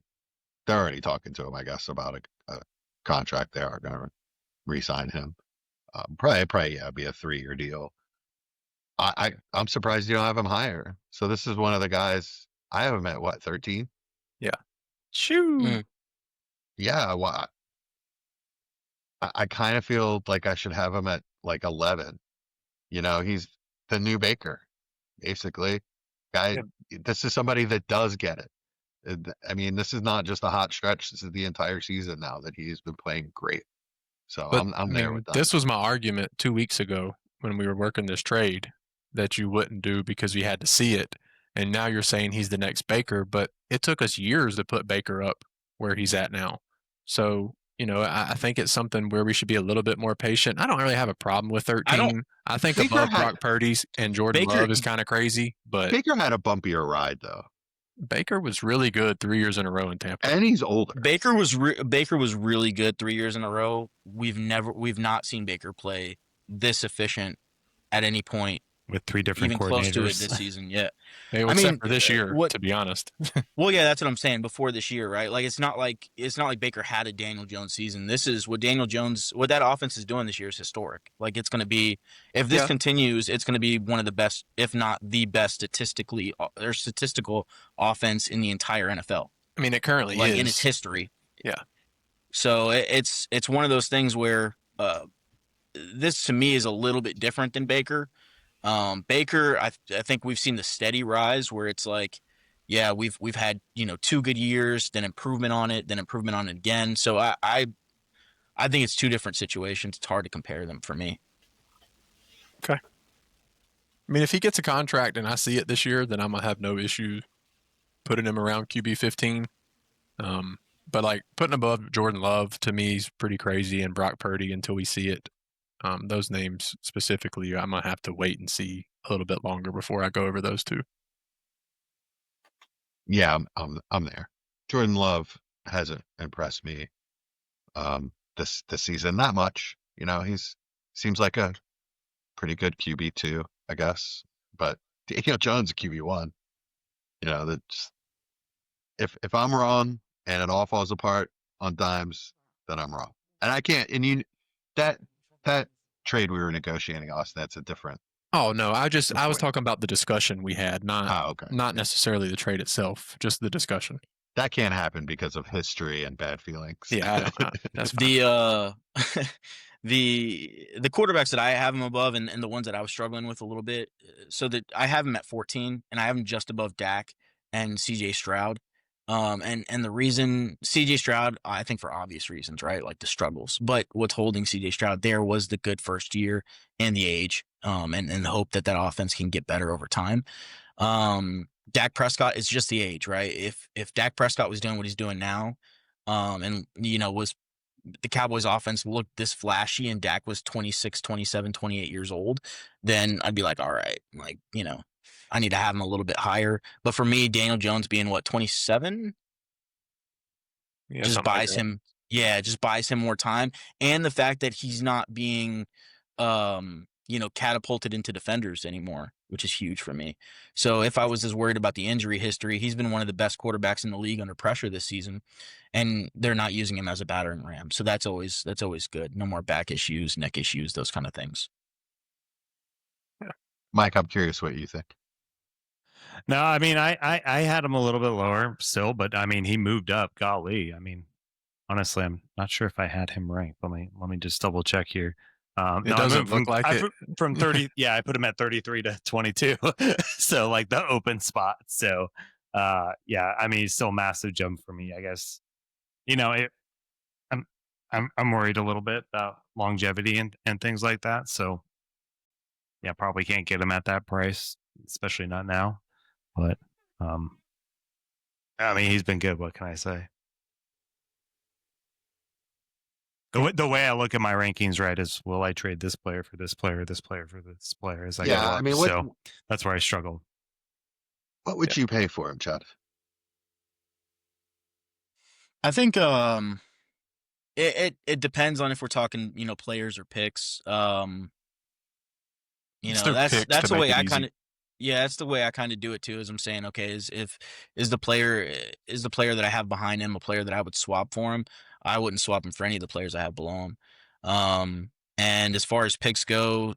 talking to him, I guess, about a contract. They are going to re-sign him. Probably, yeah, be a 3-year deal. I'm surprised you don't have him higher. So this is one of the guys I have him at what, 13? Yeah. Shoo. Yeah. Well, I kind of feel like I should have him at like 11. You know, he's the new Baker, basically. Guy, this is somebody that does get it. I mean, this is not just a hot stretch. This is the entire season now that he's been playing great. So I'm there with that. This was my argument 2 weeks ago when we were working this trade that you wouldn't do because we had to see it. And now you're saying he's the next Baker, but it took us years to put Baker up where he's at now. So, you know, I think it's something where we should be a little bit more patient. I don't really have a problem with 13. I think Baker above Brock Purdy's and Jordan Love is kind of crazy, but Baker had a bumpier ride though. Baker was really good 3 years in a row in Tampa. And he's older. Baker was really good 3 years in a row. We've not seen Baker play this efficient at any point with 3 different even coordinators. close to it this season yet. Except for this year, to be honest. Well, yeah, that's what I'm saying. Before this year, right? Like it's not like Baker had a Daniel Jones season. This is what that offense is doing this year is historic. Like it's going to be, if this continues, it's going to be one of the best, if not the best statistical offense in the entire NFL. I mean, it currently is in its history. Yeah. So it's one of those things where this to me is a little bit different than Baker. Baker, I think we've seen the steady rise where it's like, yeah, we've had 2 good years, then improvement on it again. So I think it's 2 different situations. It's hard to compare them for me. Okay. I mean, if he gets a contract and I see it this year, then I'm gonna have no issue putting him around QB 15. But like putting above Jordan Love to me is pretty crazy, and Brock Purdy until we see it. Those names specifically, I'm gonna have to wait and see a little bit longer before I go over those 2. Yeah, I'm there. Jordan Love hasn't impressed me this season that much. You know, he's seems like a pretty good QB2, I guess. But Daniel Jones a QB1. You know, that's if I'm wrong and it all falls apart on dimes, then I'm wrong. And I can't. And that trade we were negotiating, Austin, that's a different. Oh no, I was talking about the discussion we had, not okay. not necessarily the trade itself, just the discussion. That can't happen because of history and bad feelings. Yeah, that's fine. The quarterbacks that I have him above and the ones that I was struggling with a little bit, so that I have him at 14 and I have him just above Dak and CJ Stroud. And the reason CJ Stroud, I think for obvious reasons, right? Like the struggles, but what's holding CJ Stroud there was the good first year and the age, and the hope that offense can get better over time. Dak Prescott is just the age, right? If Dak Prescott was doing what he's doing now, and was the Cowboys offense looked this flashy and Dak was 26, 27, 28 years old, then I'd be like, all right, like, I need to have him a little bit higher. But for me, Daniel Jones being 27, just buys him. Yeah, just buys him more time. And the fact that he's not being, catapulted into defenders anymore. which is huge for me. So if I was as worried about the injury history, he's been one of the best quarterbacks in the league under pressure this season, and they're not using him as a battering ram. So that's always good. No more back issues, neck issues, those kind of things. Mike, I'm curious what you think. No, I mean, I had him a little bit lower still, but I mean, he moved up. Golly, I mean, honestly, I'm not sure if I had him ranked. Let me just double check here. It doesn't look like it. From 30. Yeah, I put him at 33 to 22. So like the open spot. So, yeah, I mean, it's still a massive jump for me. I guess, you know, I'm worried a little bit about longevity and things like that. So, yeah, probably can't get him at that price, especially not now. But, I mean, he's been good. What can I say? The way I look at my rankings, right, is will I trade this player for this player, this player for this player as I go up? I mean, so that's where I struggle. What would you pay for him, Chad? I think it depends on if we're talking, you know, players or picks. You know, that's the way I kind of that's the way I kind of do it too. Is I'm saying, okay, is the player that I have behind him a player that I would swap for him? I wouldn't swap him for any of the players I have below him. And as far as picks go,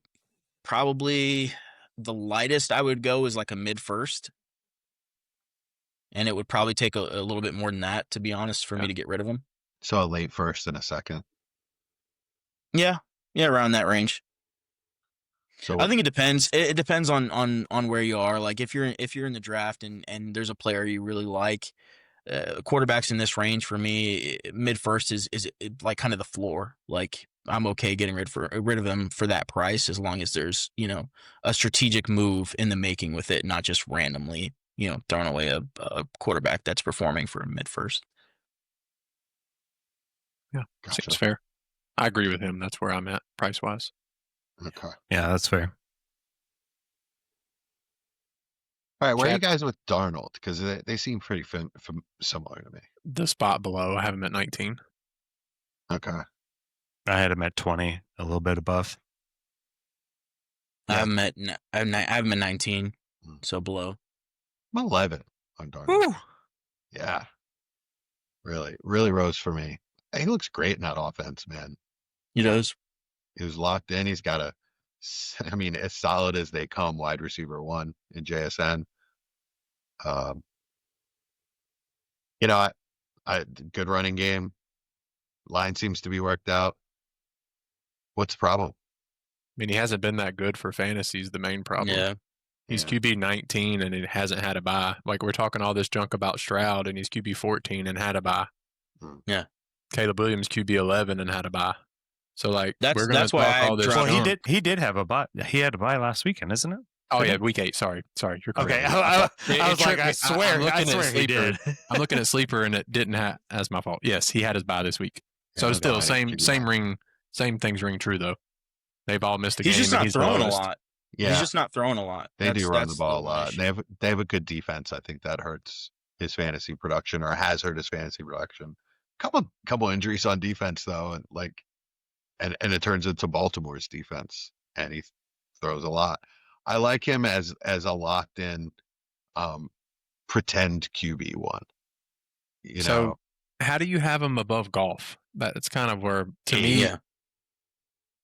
probably the lightest I would go is like a mid first. And it would probably take a little bit more than that, to be honest, for me to get rid of him. So a late first and a second. Yeah, around that range. So I think it depends. It depends on where you are. Like if you're in the draft and there's a player you really like, quarterbacks in this range for me, mid first is like kind of the floor. Like I'm okay getting rid of them for that price as long as there's, you know, a strategic move in the making with it, not just randomly, you know, throwing away a quarterback that's performing for a mid first. Yeah, Gotcha. seems fair. I agree with him. That's where I'm at price wise. Okay. Yeah, that's fair. All right, where are you Chad? guys with Darnold? Because they seem pretty similar to me. The spot below, I have him at 19. Okay. I had him at 20, a little bit above. Yeah. I'm at 19, so below. I'm 11 on Darnold. Woo! Yeah. Really, really rose for me. He looks great in that offense, man. He does. He was locked in. He's got I mean, as solid as they come, wide receiver 1 in JSN. You know, I good running game. Line seems to be worked out. What's the problem? I mean, he hasn't been that good for fantasy is the main problem. Yeah. He's Yeah. QB 19 and it hasn't had a bye. Like we're talking all this junk about Stroud and he's QB 14 and had a bye. Yeah. Caleb Williams QB 11 and had a bye. So like That's we're gonna why talk I all this. dropped Well, junk. he did have a bye. He had a bye last weekend, isn't it? Oh Did yeah, he? week 8. Sorry, you're correct. Okay, It I was like, tricked I me. swear, I'm looking I at swear he Sleeper. did. I'm looking at Sleeper and it didn't have. That's my fault. Yes, he had his bye this week. So Yeah, still okay. same things ring true though. They've all missed a He's game. just and not he's throwing a lowest. lot. Yeah. He's just not throwing a lot. They do run the That's ball a one lot. issue. They have a good defense. I think that hurts his fantasy production or has hurt his fantasy production. Couple injuries on defense though, and it turns into Baltimore's defense, and he throws a lot. I like him as a locked in pretend QB1. You So know, how do you have him above golf? That's kind of where to me Yeah.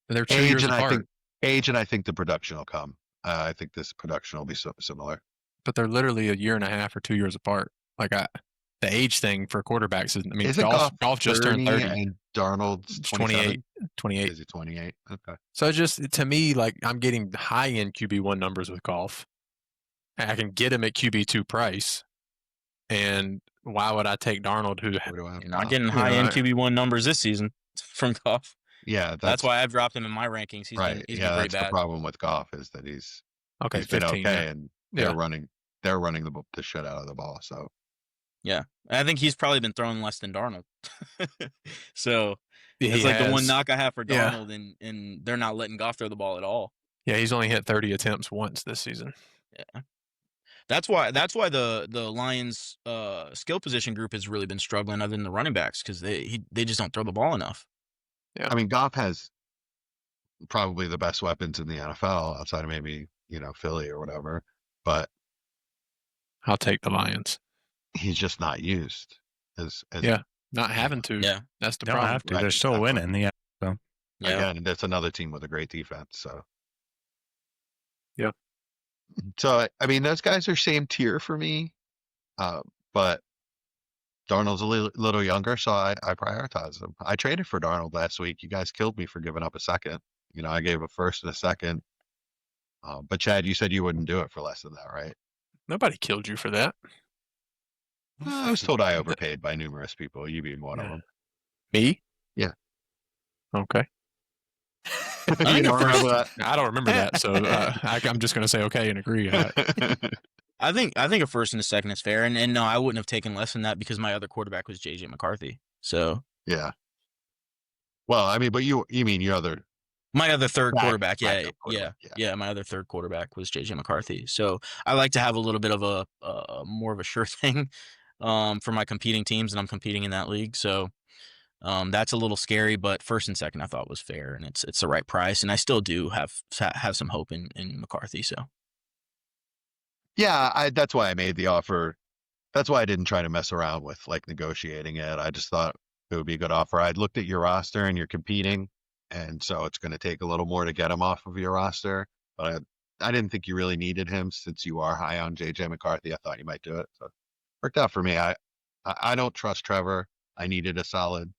they're 2 years apart. and I think the production will come. I think this production will be similar. But they're literally a year and a half or 2 years apart. Like the age thing for quarterbacks is. I mean, Isn't golf just turned 30. and Darnold's 28. 28. Is he 28? Okay. So just to me, like I'm getting high end QB1 numbers with golf. And I can get him at QB2 price. And why would I take Darnold, who What do I have? You're not getting high end QB1 numbers this season from Goff. Yeah, That's why I've dropped him in my rankings. He's right. been Yeah, pretty that's the bad. problem with Goff is that he's okay, been 15. okay, yeah. and Yeah. they're running the shit out of the ball. So Yeah. I think he's probably been throwing less than Darnold. So He it's like the one has- knock I have for Yeah. Darnold, and they're not letting Goff throw the ball at all. Yeah, he's only hit 30 attempts once this season. That's why the Lions skill position group has really been struggling other than the running backs because they just don't throw the ball enough. I mean, Goff has probably the best weapons in the NFL outside of maybe Philly or whatever, but I'll take the Lions. he's just not used as Yeah, not having to. Yeah. That's the Don't problem. have to. Right, They're still exactly. winning. Yeah. Yeah. Again, that's another team with a great defense. So Yep. So I mean, those guys are same tier for me, but Darnold's a little younger, so I prioritize him. I traded for Darnold last week. You guys killed me for giving up a second. I gave a first and a second. But Chad, you said you wouldn't do it for less than that, right? Nobody killed you for that. I was told I overpaid by numerous people, you being one of them. Me? Yeah. Okay. I think don't remember that? I don't remember that, so I'm just going to say okay and agree. I think a first and a second is fair, and no, I wouldn't have taken less than that because my other quarterback was JJ McCarthy. So Yeah. Well, I mean, but you mean your other my other third quarterback, backup quarterback, yeah, my other third quarterback was JJ McCarthy. So I like to have a little bit of a more of a sure thing for my competing teams, and I'm competing in that league. So that's a little scary, but first and second I thought was fair, and it's the right price, and I still do have some hope in McCarthy. So Yeah, that's why I made the offer. That's why I didn't try to mess around with like negotiating it. I just thought it would be a good offer. I'd looked at your roster and you're competing, and so it's going to take a little more to get him off of your roster. But I didn't think you really needed him since you are high on JJ McCarthy. I thought you might do it, so it worked out for me. I don't trust Trevor. I needed a solid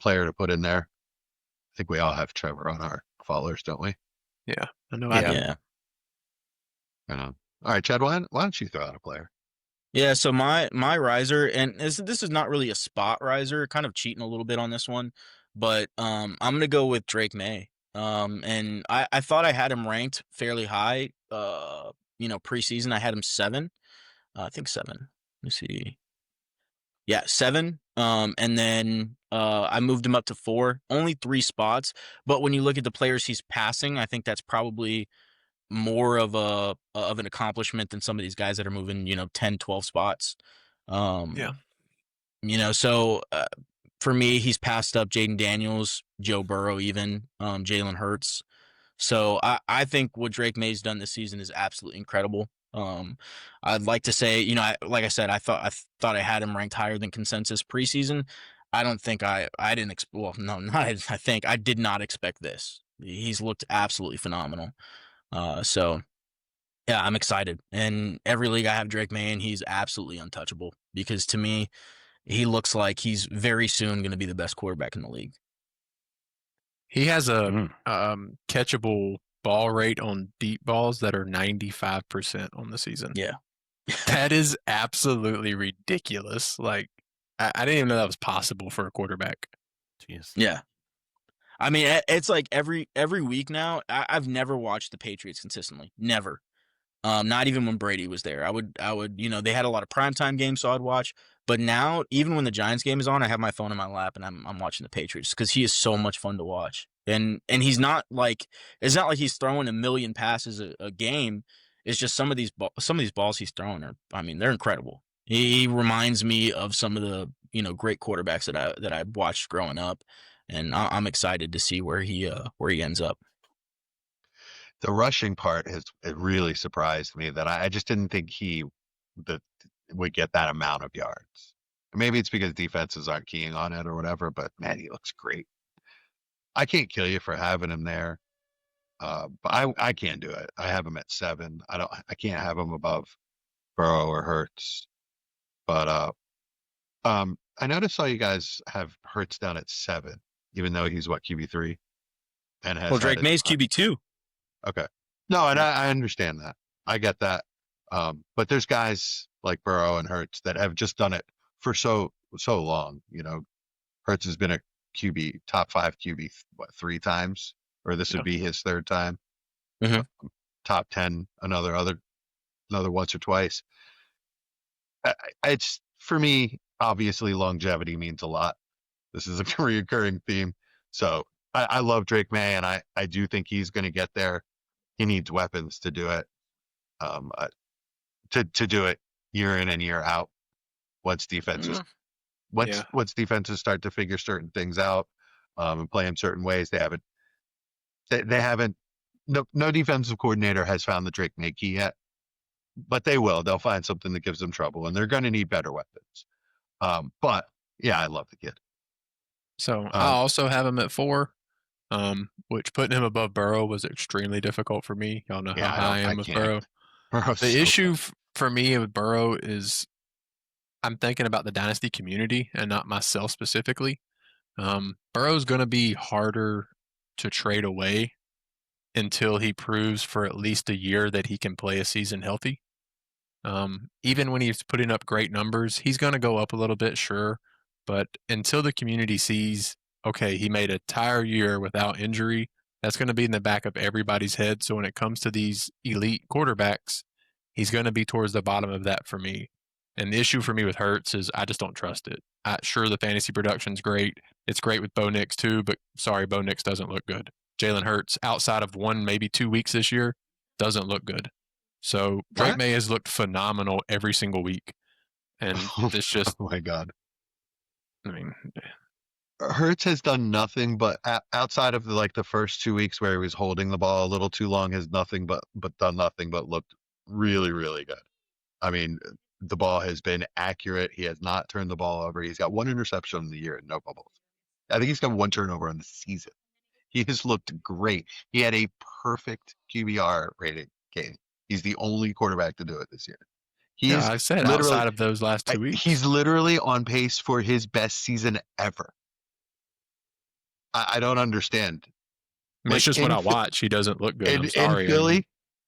player to put in there. I think we all have Trevor on our followers, don't we? Yeah, I know. I do. yeah. All right, Chad, why don't you throw out a player? Yeah, so my riser, and this is not really a spot riser, kind of cheating a little bit on this one, but I'm gonna go with Drake Maye. And I thought I had him ranked fairly high. Preseason I had him 7. I think 7. Let me see. Yeah, 7. And then I moved him up to 4. Only 3 spots, but when you look at the players he's passing, I think that's probably more of an accomplishment than some of these guys that are moving 10 12 spots. Yeah. So for me he's passed up Jaden Daniels, Joe Burrow, even Jalen Hurts. So I think what Drake Maye's done this season is absolutely incredible. I'd like to say, like I said, I thought I had him ranked higher than consensus preseason. I don't think I didn't I think I did not expect this. He's looked absolutely phenomenal. So yeah, I'm excited. And every league I have Drake Maye in, he's absolutely untouchable because to me, he looks like he's very soon going to be the best quarterback in the league. He has a catchable ball rate on deep balls that are 95% on the season. Yeah. That is absolutely ridiculous. Like, I didn't even know that was possible for a quarterback. Jeez. Yeah. I mean, it's like every week now. I've never watched the Patriots consistently. Never. Not even when Brady was there. I would. They had a lot of primetime games, so I'd watch. But now, even when the Giants game is on, I have my phone in my lap and I'm watching the Patriots because he is so much fun to watch. And he's not like it's not like he's throwing a million passes a game. It's just some of these balls he's throwing are. I mean, they're incredible. He reminds me of some of the great quarterbacks that I watched growing up. And I'm excited to see where he ends up. The rushing part it really surprised me that I just didn't think he would get that amount of yards. Maybe it's because defenses aren't keying on it or whatever, but man, he looks great. I can't kill you for having him there, but I can't do it. I have him at 7. I can't have him above Burrow or Hurts. But I noticed all you guys have Hurts down at 7, even though he's QB3, and has Drake Maye's QB2. Okay. No, and I understand that. I get that. But there's guys like Burrow and Hurts that have just done it for so long. Hurts has been a QB, top 5 QB, 3 times, or this would be his 3rd time. Mm-hmm. Top 10, another once or twice. It's for me, obviously, longevity means a lot. This is a recurring theme. So I love Drake Maye, and I do think he's going to get there. He needs weapons to do it. To do it year in and year out. Once defenses start to figure certain things out and play in certain ways, they haven't no defensive coordinator has found the Drake May key yet, but they will. They'll find something that gives them trouble, and they're going to need better weapons. But yeah, I love the kid. So I also have him at 4, which putting him above Burrow was extremely difficult for me. Y'all know how high I am with Burrow. Burrow's The so issue good. for me with Burrow is I'm thinking about the Dynasty community and not myself specifically. Burrow's going to be harder to trade away until he proves for at least a year that he can play a season healthy. Even when he's putting up great numbers, he's going to go up a little bit, sure. But until the community sees, okay, he made an entire year without injury, that's going to be in the back of everybody's head. So when it comes to these elite quarterbacks, he's going to be towards the bottom of that for me. And the issue for me with Hurts is I just don't trust it. Sure, the fantasy production's great. It's great with Bo Nix too, but sorry, Bo Nix doesn't look good. Jalen Hurts, outside of 1, maybe 2 weeks this year, doesn't look good. So Drake May has looked phenomenal every single week. And it's just, oh my God. I mean, Hurts has done nothing but outside of the first 2 weeks where he was holding the ball a little too long, has nothing but done nothing but looked really, really good. I mean, the ball has been accurate. He has not turned the ball over. He's got 1 interception in the year and no bubbles. I think he's got 1 turnover on the season. He has looked great. He had a perfect QBR rating game. He's the only quarterback to do it this year. I said outside of those last 2 weeks. He's literally on pace for his best season ever. I don't understand. I mean, it's just when I watch, he doesn't look good. I'm sorry.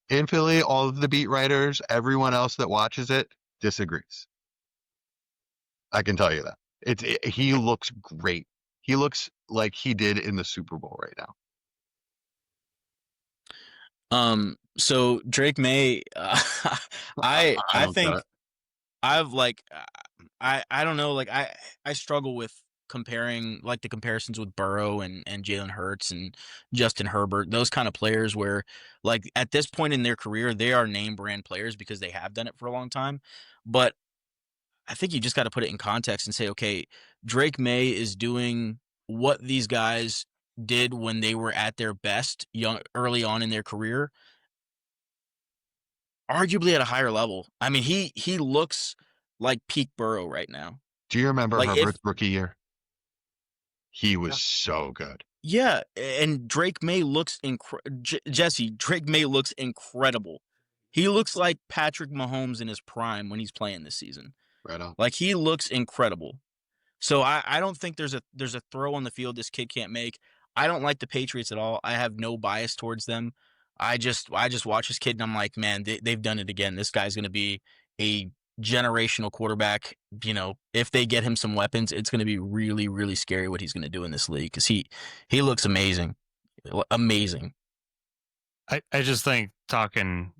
In Philly, all of the beat writers, everyone else that watches it disagrees. I can tell you that. He looks great. He looks like he did in the Super Bowl right now. So Drake May, I think I've I don't know, I struggle with comparing the comparisons with Burrow and Jalen Hurts and Justin Herbert, those kind of players where at this point in their career, they are name brand players because they have done it for a long time. But I think you just got to put it in context and say, okay, Drake May is doing what these guys did when they were at their best early on in their career, arguably at a higher level. I mean, he looks like peak Burrow right now. Do you remember Herbert's rookie year? He was so good. Yeah, and Drake May looks Jesse, Drake May looks incredible. He looks like Patrick Mahomes in his prime when he's playing this season. Right on. He looks incredible. So I don't think there's a throw on the field this kid can't make. I don't like the Patriots at all. I have no bias towards them. I just watch this kid and I'm like, man, they've done it again. This guy's going to be a generational quarterback. You know, if they get him some weapons, it's going to be really, really scary what he's going to do in this league because he looks amazing. I just think talking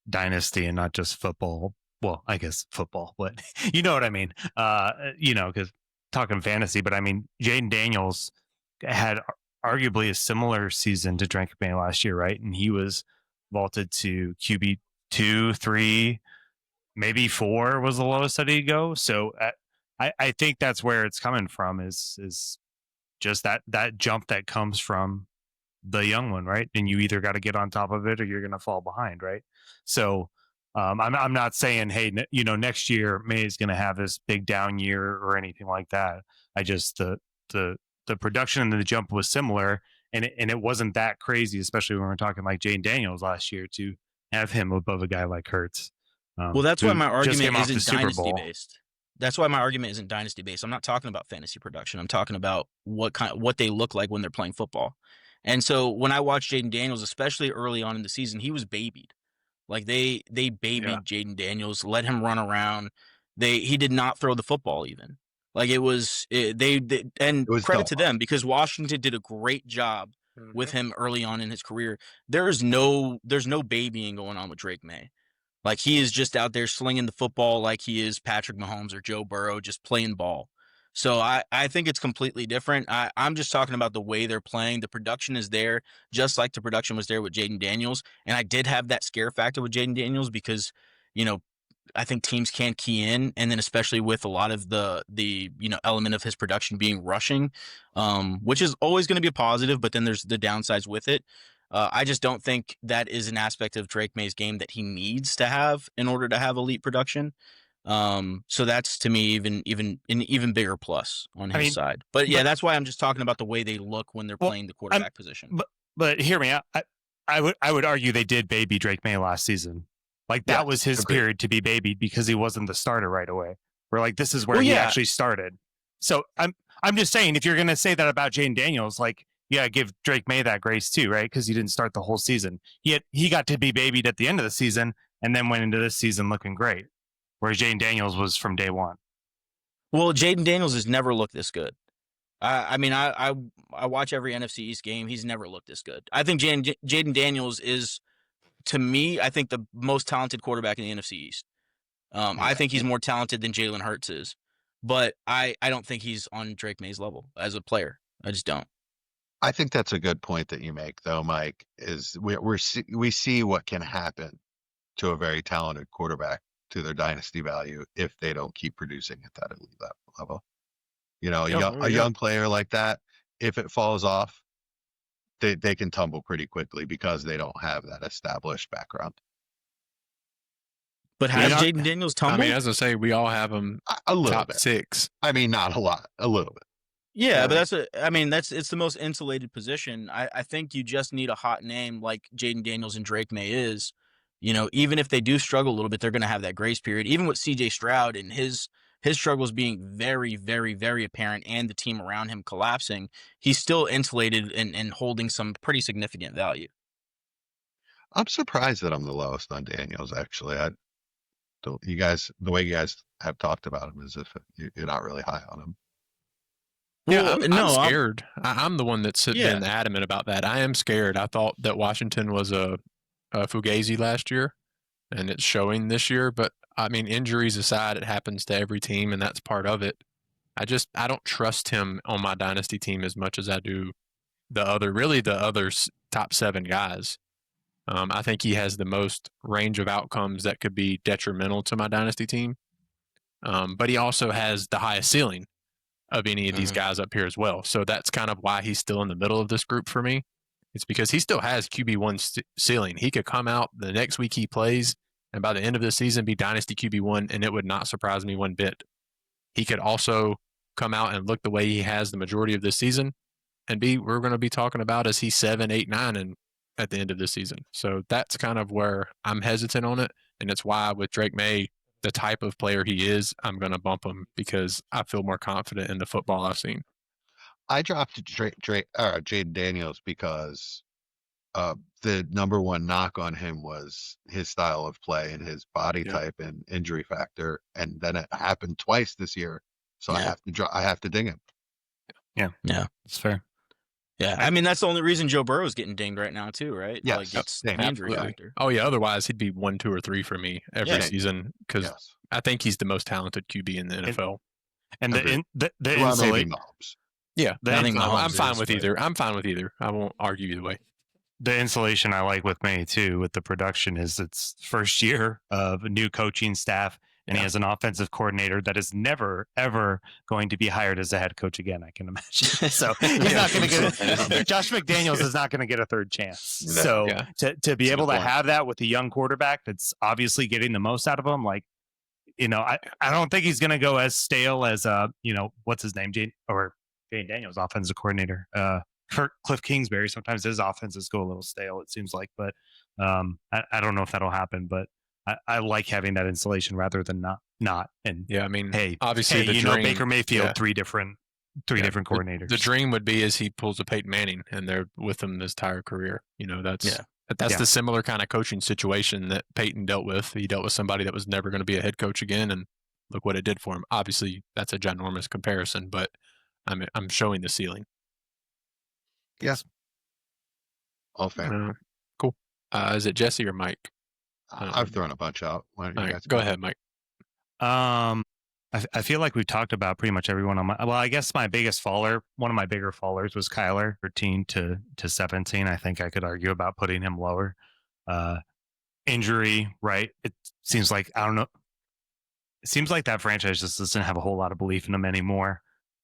Dynasty and not just football. Well, I guess football, but you know what I mean. Because talking fantasy, but I mean, Jaden Daniels had arguably a similar season to Drake May last year, right? And he was vaulted to QB 2, 3, maybe 4 was the lowest that he'd go. So I think that's where it's coming from is just that jump that comes from the young one, right? And you either got to get on top of it or you're going to fall behind, right? So I'm not saying, hey, next year May is going to have this big down year or anything like that. I just the production and the jump was similar, and it wasn't that crazy, especially when we're talking like Jane Daniels last year to have him above a guy like Hurts. Well, that's why my argument isn't dynasty based. That's why my argument isn't dynasty based. I'm not talking about fantasy production. I'm talking about what they look like when they're playing football. And so when I watched Jaden Daniels, especially early on in the season, he was babied. They babied Jaden Daniels, let him run around. He did not throw the football even. Credit to them because Washington did a great job with him early on in his career. There's no babying going on with Drake May. He is just out there slinging the football like he is Patrick Mahomes or Joe Burrow, just playing ball. So I think it's completely different. I'm just talking about the way they're playing. The production is there, just like the production was there with Jaden Daniels. And I did have that scare factor with Jaden Daniels because, I think teams can't key in. And then especially with a lot of the element of his production being rushing, which is always going to be a positive, but then there's the downsides with it. I just don't think that is an aspect of Drake May's game that he needs to have in order to have elite production. So that's to me an even bigger plus on his side. But yeah, that's why I'm just talking about the way they look when they're playing the quarterback position. But hear me out. I would argue they did baby Drake May last season. Like that was his period to be babied because he wasn't the starter right away. We're like, this is where he actually started. So I'm just saying, if you're gonna say that about Jaden Daniels, like, yeah, give Drake May that grace too, right? Because he didn't start the whole season. Yet he got to be babied at the end of the season and then went into this season looking great. Whereas Jaden Daniels was from day one. Well, Jaden Daniels has never looked this good. I mean, I watch every NFC East game. He's never looked this good. I think Jaden Daniels is, to me, I think the most talented quarterback in the NFC East. I think he's more talented than Jalen Hurts is. But I don't think he's on Drake May's level as a player. I just don't. I think that's a good point that you make, though, Mike, is we see what can happen to a very talented quarterback to their dynasty value if they don't keep producing at that elite level. You know, a young player like that, if it falls off, they can tumble pretty quickly because they don't have that established background. But has Jaden Daniels tumbled? I mean, as I say, we all have him a little top bit. 6. I mean, not a lot, a little bit. Yeah, but it's the most insulated position. I think you just need a hot name like Jaden Daniels and Drake May is. You know, even if they do struggle a little bit, they're going to have that grace period. Even with CJ Stroud and his struggles being very, very, very apparent and the team around him collapsing, he's still insulated and holding some pretty significant value. I'm surprised that I'm the lowest on Daniels, actually. The way you guys have talked about him is if you're not really high on him. Yeah, I'm scared. I'm the one that's been adamant about that. I am scared. I thought that Washington was a fugazi last year, and it's showing this year. But I mean, injuries aside, it happens to every team, and that's part of it. I don't trust him on my dynasty team as much as I do the other top 7 guys. I think he has the most range of outcomes that could be detrimental to my dynasty team. But he also has the highest ceiling of any of these guys up here as well. So that's kind of why he's still in the middle of this group for me. It's because he still has QB1 ceiling. He could come out the next week he plays, and by the end of the season be dynasty QB1, and it would not surprise me one bit. He could also come out and look the way he has the majority of this season, and we're going to be talking about is he 7, 8, 9 and at the end of this season. So that's kind of where I'm hesitant on it, and it's why with Drake May, the type of player he is, I'm going to bump him because I feel more confident in the football I've seen. I dropped Jaden Daniels because the number one knock on him was his style of play and his body type and injury factor, and then it happened twice this year, so I have to ding him. Yeah, it's fair. Yeah, I mean that's the only reason Joe Burrow's getting dinged right now too, right? Yes, like it's the injury factor. Oh yeah, otherwise he'd be 1, 2, or 3 for me every season because I think he's the most talented QB in the NFL. And the well, maybe Mahomes. Yeah, I think I'm fine with either. I'm fine with either. I won't argue either way. The insulation I like with Maye too, with the production, is it's first year of a new coaching staff, and he has an offensive coordinator that is never ever going to be hired as a head coach again. I can imagine. So he's not going to get Josh McDaniels is not going to get a third chance. So to be able to have that with a young quarterback that's obviously getting the most out of him, like, you know, I don't think he's going to go as stale as what's his name, Jane Daniels, offensive coordinator. Cliff Kingsbury, sometimes his offenses go a little stale, it seems like, but I don't know if that'll happen, but I like having that insulation rather than not. And yeah, I mean, obviously, the dream, Baker Mayfield, three different coordinators. The dream would be is he pulls a Peyton Manning and they're with him his entire career. You know, that's the similar kind of coaching situation that Peyton dealt with. He dealt with somebody that was never going to be a head coach again, and look what it did for him. Obviously, that's a ginormous comparison, but I'm showing the ceiling. Yes. All fair. Cool. Is it Jesse or Mike? I've thrown a bunch out. Why don't you guys go ahead, Mike? I feel like we've talked about pretty much everyone on I guess my biggest faller, one of my bigger fallers was Kyler, 13 to 17. I think I could argue about putting him lower. Injury, right? It seems like, I don't know. It seems like that franchise just doesn't have a whole lot of belief in him anymore.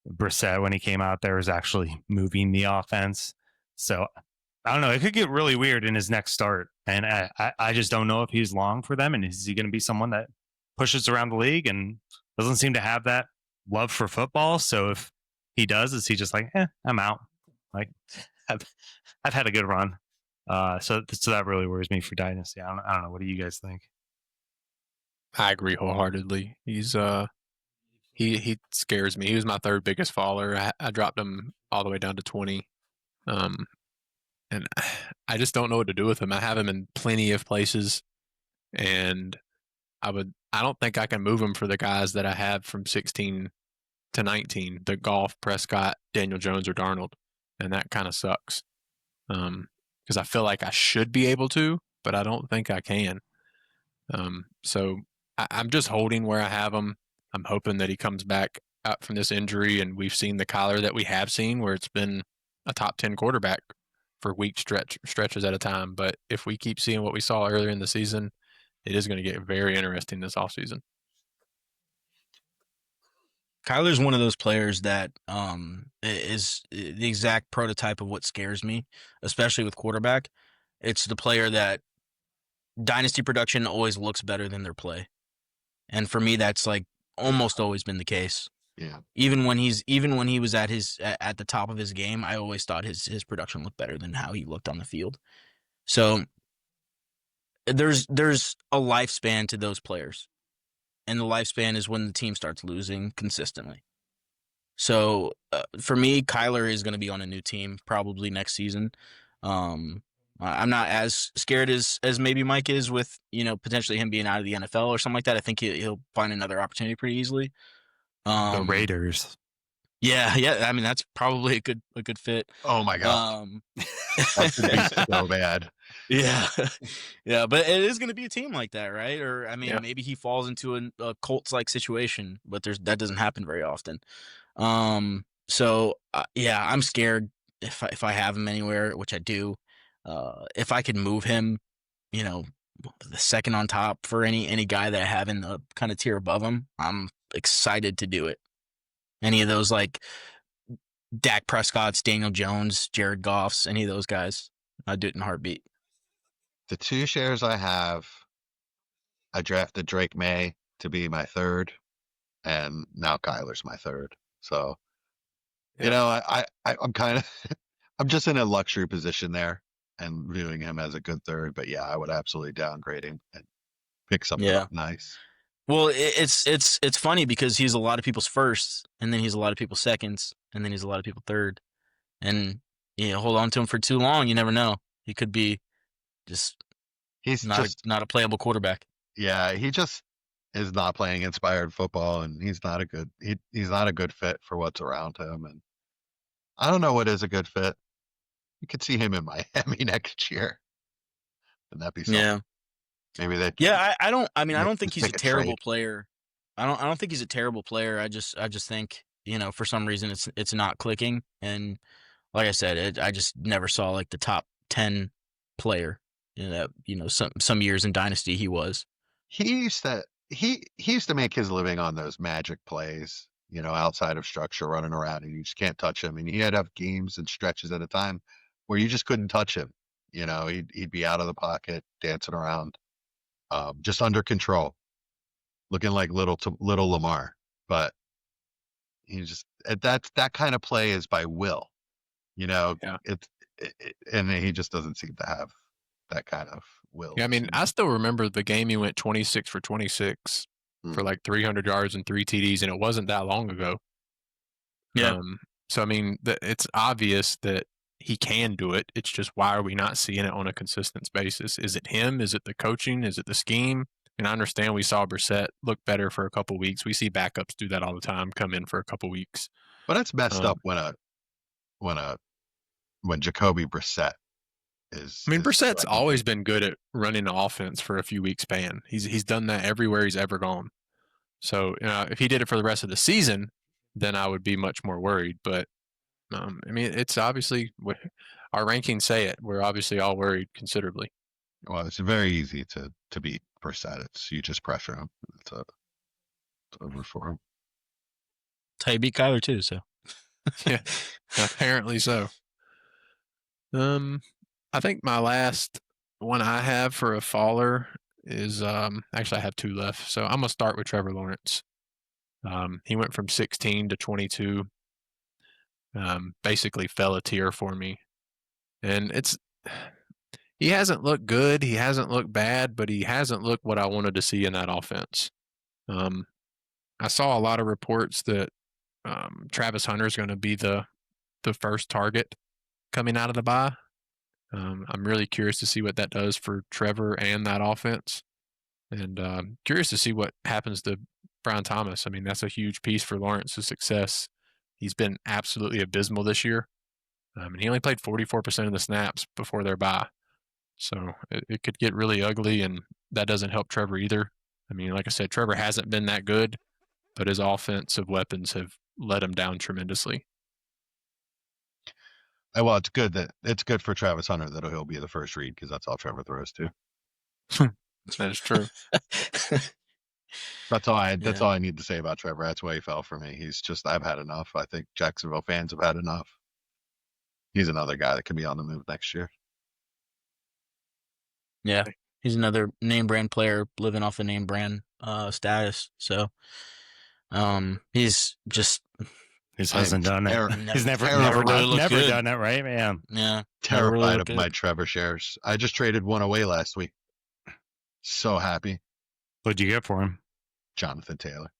Brissett, when he came out there, was actually moving the offense. So I don't know. It could get really weird in his next start. And I just don't know if he's long for them. And is he going to be someone that pushes around the league and doesn't seem to have that love for football? So if he does, is he just like, I'm out? Like, I've had a good run. So that really worries me for Dynasty. I don't know. What do you guys think? I agree wholeheartedly. He's he scares me. He was my third biggest faller. I dropped him all the way down to 20. And I just don't know what to do with him. I have him in plenty of places, and I don't think I can move him for the guys that I have from 16 to 19, the Goff, Prescott, Daniel Jones, or Darnold. And that kind of sucks. Because I feel like I should be able to, but I don't think I can. So I'm just holding where I have him. I'm hoping that he comes back out from this injury, and we've seen the Kyler that we have seen, where it's been a top 10 quarterback for week stretches at a time. But if we keep seeing what we saw earlier in the season, it is going to get very interesting this offseason. Kyler's one of those players that is the exact prototype of what scares me, especially with quarterback. It's the player that dynasty production always looks better than their play. And for me, that's like almost always been the case. Yeah. Even when he was at the top of his game, I always thought his production looked better than how he looked on the field. So there's a lifespan to those players. And the lifespan is when the team starts losing consistently. So for me, Kyler is going to be on a new team probably next season. I'm not as scared as maybe Mike is with, potentially him being out of the NFL or something like that. I think he'll find another opportunity pretty easily. The Raiders. Yeah. I mean, that's probably a good fit. Oh my God. That could be so bad. Yeah. Yeah. But it is going to be a team like that, right? Or, I mean, Yeah. maybe he falls into a Colts-like situation, but that doesn't happen very often. So I'm scared if I have him anywhere, which I do. If I could move him, the second on top for any guy that I have in the kind of tier above him, I'm excited to do it. Any of those like Dak Prescott's, Daniel Jones, Jared Goff's, any of those guys, I'd do it in a heartbeat. The 2 shares I have, I drafted Drake Maye to be my third, and now Kyler's my third. So, I'm kind of, I'm just in a luxury position there and viewing him as a good third. But yeah, I would absolutely downgrade him and pick something up nice. Well, it's funny because he's a lot of people's firsts, and then he's a lot of people's seconds, and then he's a lot of people's third. And hold on to him for too long, you never know. He could be he's not a playable quarterback. Yeah, he just is not playing inspired football, and he's not a good fit for what's around him. And I don't know what is a good fit. You could see him in Miami next year. Wouldn't that be something? Yeah. Maybe that. Yeah, I don't think he's a make a terrible trade. player. I don't think he's a terrible player. I just think, for some reason it's not clicking. And like I said, I just never saw like the top 10 player. Some years in Dynasty he was. He used to make his living on those magic plays, outside of structure, running around, and you just can't touch him. And he had to have games and stretches at a time where you just couldn't touch him. He'd be out of the pocket, dancing around, just under control, looking like little Lamar. But he just that kind of play is by will, Yeah. and he just doesn't seem to have that kind of will. Yeah, I mean, I still remember the game he went 26 for 26 for like 300 yards and 3 TDs, and it wasn't that long ago. Yeah. So, I mean, it's obvious that he can do it. It's just, why are we not seeing it on a consistent basis? Is it him? Is it the coaching? Is it the scheme? And I understand we saw Brissett look better for a couple weeks. We see backups do that all the time, come in for a couple weeks. But it's messed up when Jacoby Brissett is. I mean, Brissett's always been good at running the offense for a few weeks span. He's done that everywhere he's ever gone. So, if he did it for the rest of the season, then I would be much more worried. But I mean, it's obviously, our rankings say it. We're obviously all worried considerably. Well, it's very easy to beat Brissett. You just pressure him. It's over for him. That's how you beat Kyler too. So Yeah, apparently so. I think my last one I have for a faller is actually I have two left. So I'm gonna start with Trevor Lawrence. He went from 16 to 22. Basically fell a tier for me. And he hasn't looked good, he hasn't looked bad, but he hasn't looked what I wanted to see in that offense. I saw a lot of reports that Travis Hunter is going to be the first target coming out of the bye. I'm really curious to see what that does for Trevor and that offense, and curious to see what happens to Brian Thomas. I mean, that's a huge piece for Lawrence's success. He's been absolutely abysmal this year, and he only played 44% of the snaps before their bye. So it could get really ugly, and that doesn't help Trevor either. I mean, like I said, Trevor hasn't been that good, but his offensive weapons have let him down tremendously. Well, it's good for Travis Hunter that he'll be the first read because that's all Trevor throws to. That is true. That's all I need to say about Trevor. That's why he fell for me. I've had enough. I think Jacksonville fans have had enough. He's another guy that could be on the move next year. Yeah, he's another name brand player living off a name brand status. So, he's just He hasn't done it. He's never really done it, right, man? Yeah, Terrified of my Trevor shares. I just traded one away last week. So happy. What'd you get for him? Jonathan Taylor.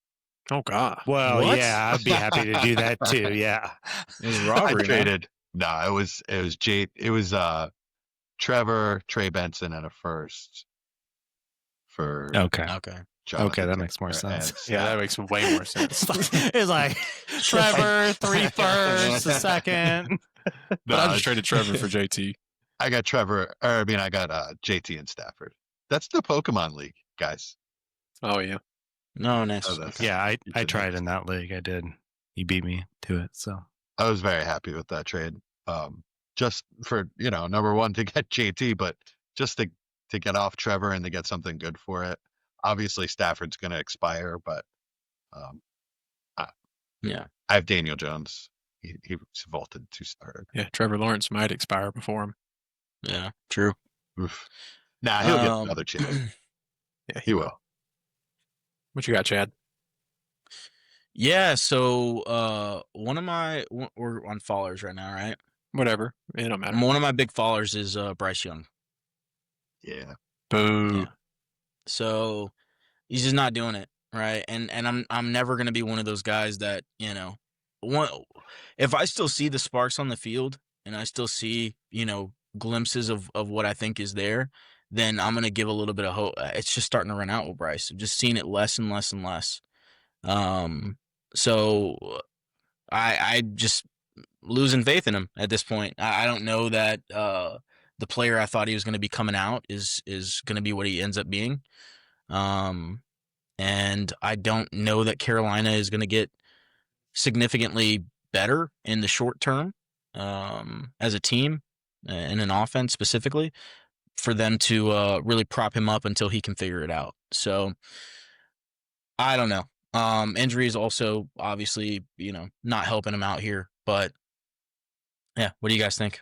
Oh God. Well, What? yeah, I'd be happy to do that too. Yeah. it was robbery. I traded. No, it was Jade. It was Trevor, Trey Benson, and a first for Okay. Okay. Jonathan Okay, that Taylor. makes more sense. And Yeah, that makes way more sense. It's like Trevor, 3 firsts, a second. But I just traded Trevor for JT. I got Trevor, or I mean, I got JT and Stafford. That's the Pokemon League, guys. Oh yeah. No, nice. Oh, that's- Yeah, I tried in that league. I did. He beat me to it. So I was very happy with that trade. Just for, number one, to get JT, but just to get off Trevor and to get something good for it. Obviously, Stafford's going to expire, but Yeah. I have Daniel Jones. He's vaulted to starter. Yeah, Trevor Lawrence might expire before him. Yeah. True. Oof. Nah, he'll get another chance. Yeah, He will. What you got, Chad? Yeah. So, we're on fallers right now, right? Whatever. It don't matter. One of my big fallers is Bryce Young. Yeah. Boo. Yeah. So he's just not doing it, right? And I'm never gonna be one of those guys that if I still see the sparks on the field and I still see glimpses of what I think is there, then I'm gonna give a little bit of hope. It's just starting to run out with Bryce. I'm just seeing it less and less and less. So I just losing faith in him at this point. I don't know that the player I thought he was going to be coming out is going to be what he ends up being. And I don't know that Carolina is going to get significantly better in the short term as a team and an offense specifically for them to really prop him up until he can figure it out. So I don't know. Injuries also obviously, not helping him out here, but yeah, what do you guys think?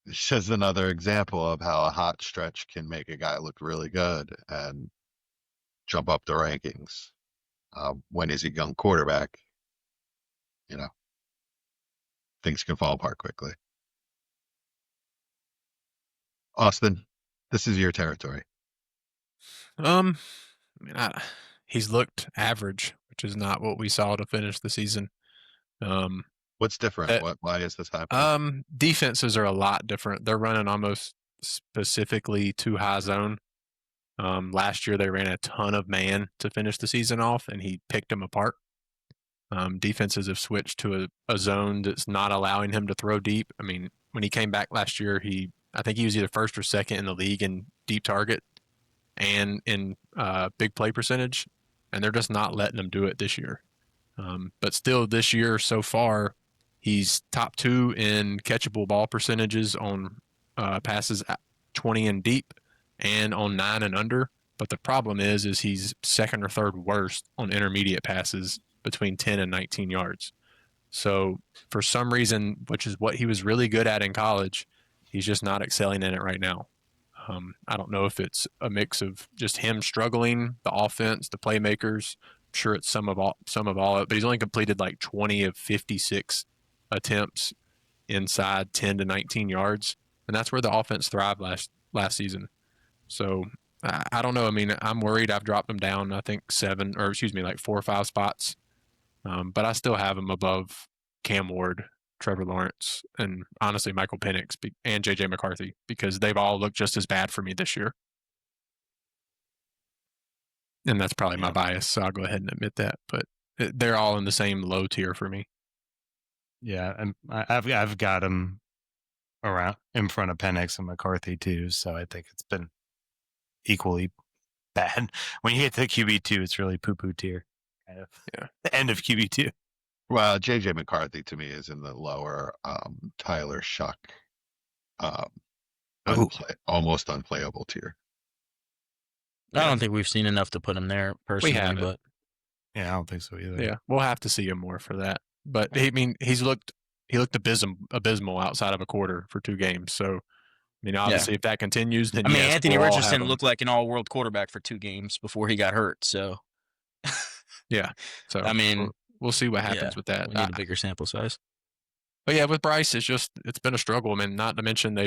It's just another example of how a hot stretch can make a guy look really good and jump up the rankings. When he's a young quarterback, things can fall apart quickly. Austin, this is your territory. He's looked average, which is not what we saw to finish the season. What's different? Why is this happening? Defenses are a lot different. They're running almost specifically too high zone. Last year they ran a ton of man to finish the season off, and he picked them apart. Defenses have switched to a zone that's not allowing him to throw deep. I mean, when he came back last year, I think he was either first or second in the league in deep target and in big play percentage, and they're just not letting him do it this year. But still, this year so far, he's top 2 in catchable ball percentages on passes 20 and deep and on 9 and under. But the problem is he's second or third worst on intermediate passes between 10 and 19 yards. So for some reason, which is what he was really good at in college, he's just not excelling in it right now. I don't know if it's a mix of just him struggling, the offense, the playmakers. I'm sure it's some of all of it, but he's only completed like 20 of 56 attempts inside 10 to 19 yards, and that's where the offense thrived last season. So I don't know. I mean, I'm worried. I've dropped him down, I think like 4 or 5 spots, but I still have him above Cam Ward, Trevor Lawrence, and honestly Michael Penix and JJ McCarthy, because they've all looked just as bad for me this year. And that's probably my bias, so I'll go ahead and admit that. But they're all in the same low tier for me. Yeah, and I've got him around in front of Penix and McCarthy too, so I think it's been equally bad. When you get to QB2, it's really poo-poo tier, kind of. Yeah. The end of QB2. Well, JJ McCarthy to me is in the lower Tyler Shuck, almost unplayable tier. I don't think we've seen enough to put him there personally. We haven't. But Yeah, I don't think so either. Yeah, we'll have to see him more for that. But I mean, he looked abysmal outside of a quarter for 2 games. So, I mean, obviously, if that continues, then yes, Anthony we'll all have Richardson him. looked like an all-world quarterback for 2 games before he got hurt. So, Yeah. So I mean, we'll see what happens with that. we need a bigger sample size. But yeah, with Bryce, it's been a struggle. I mean, not to mention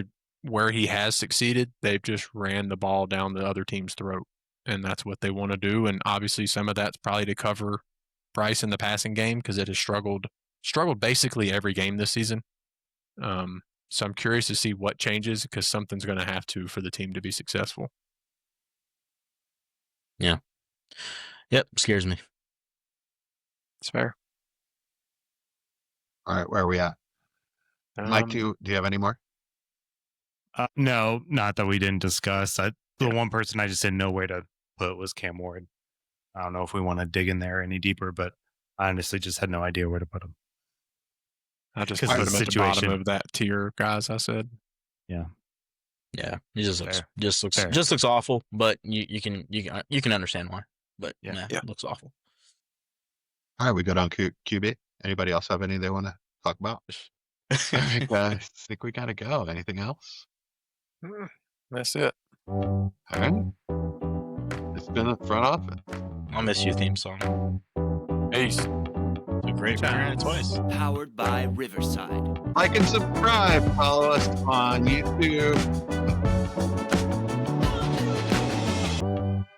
where he has succeeded, they've just ran the ball down the other team's throat, and that's what they want to do. And obviously, some of that's probably to cover Bryce in the passing game, because it has struggled basically every game this season. So I'm curious to see what changes, because something's going to have to for the team to be successful. Yeah. Yep. Scares me. It's fair. All right, where are we at? Mike, do you have any more? No, not that we didn't discuss. The one person I just didn't know where to put was Cam Ward. I don't know if we want to dig in there any deeper, but I honestly just had no idea where to put him. I just 'Cause put the him at the situation- bottom of that tier, guys. I said. Yeah. He just looks Fair. looks awful, but you can understand why. But Yeah. it looks awful. All right, we go down QB. Anybody else have anything they want to talk about? I think we got to go. Anything else? That's it. All right. It's been a front office. I'll miss your theme song. Peace. It's a great one. Ran it twice. Powered by Riverside. Like and subscribe. Follow us on YouTube,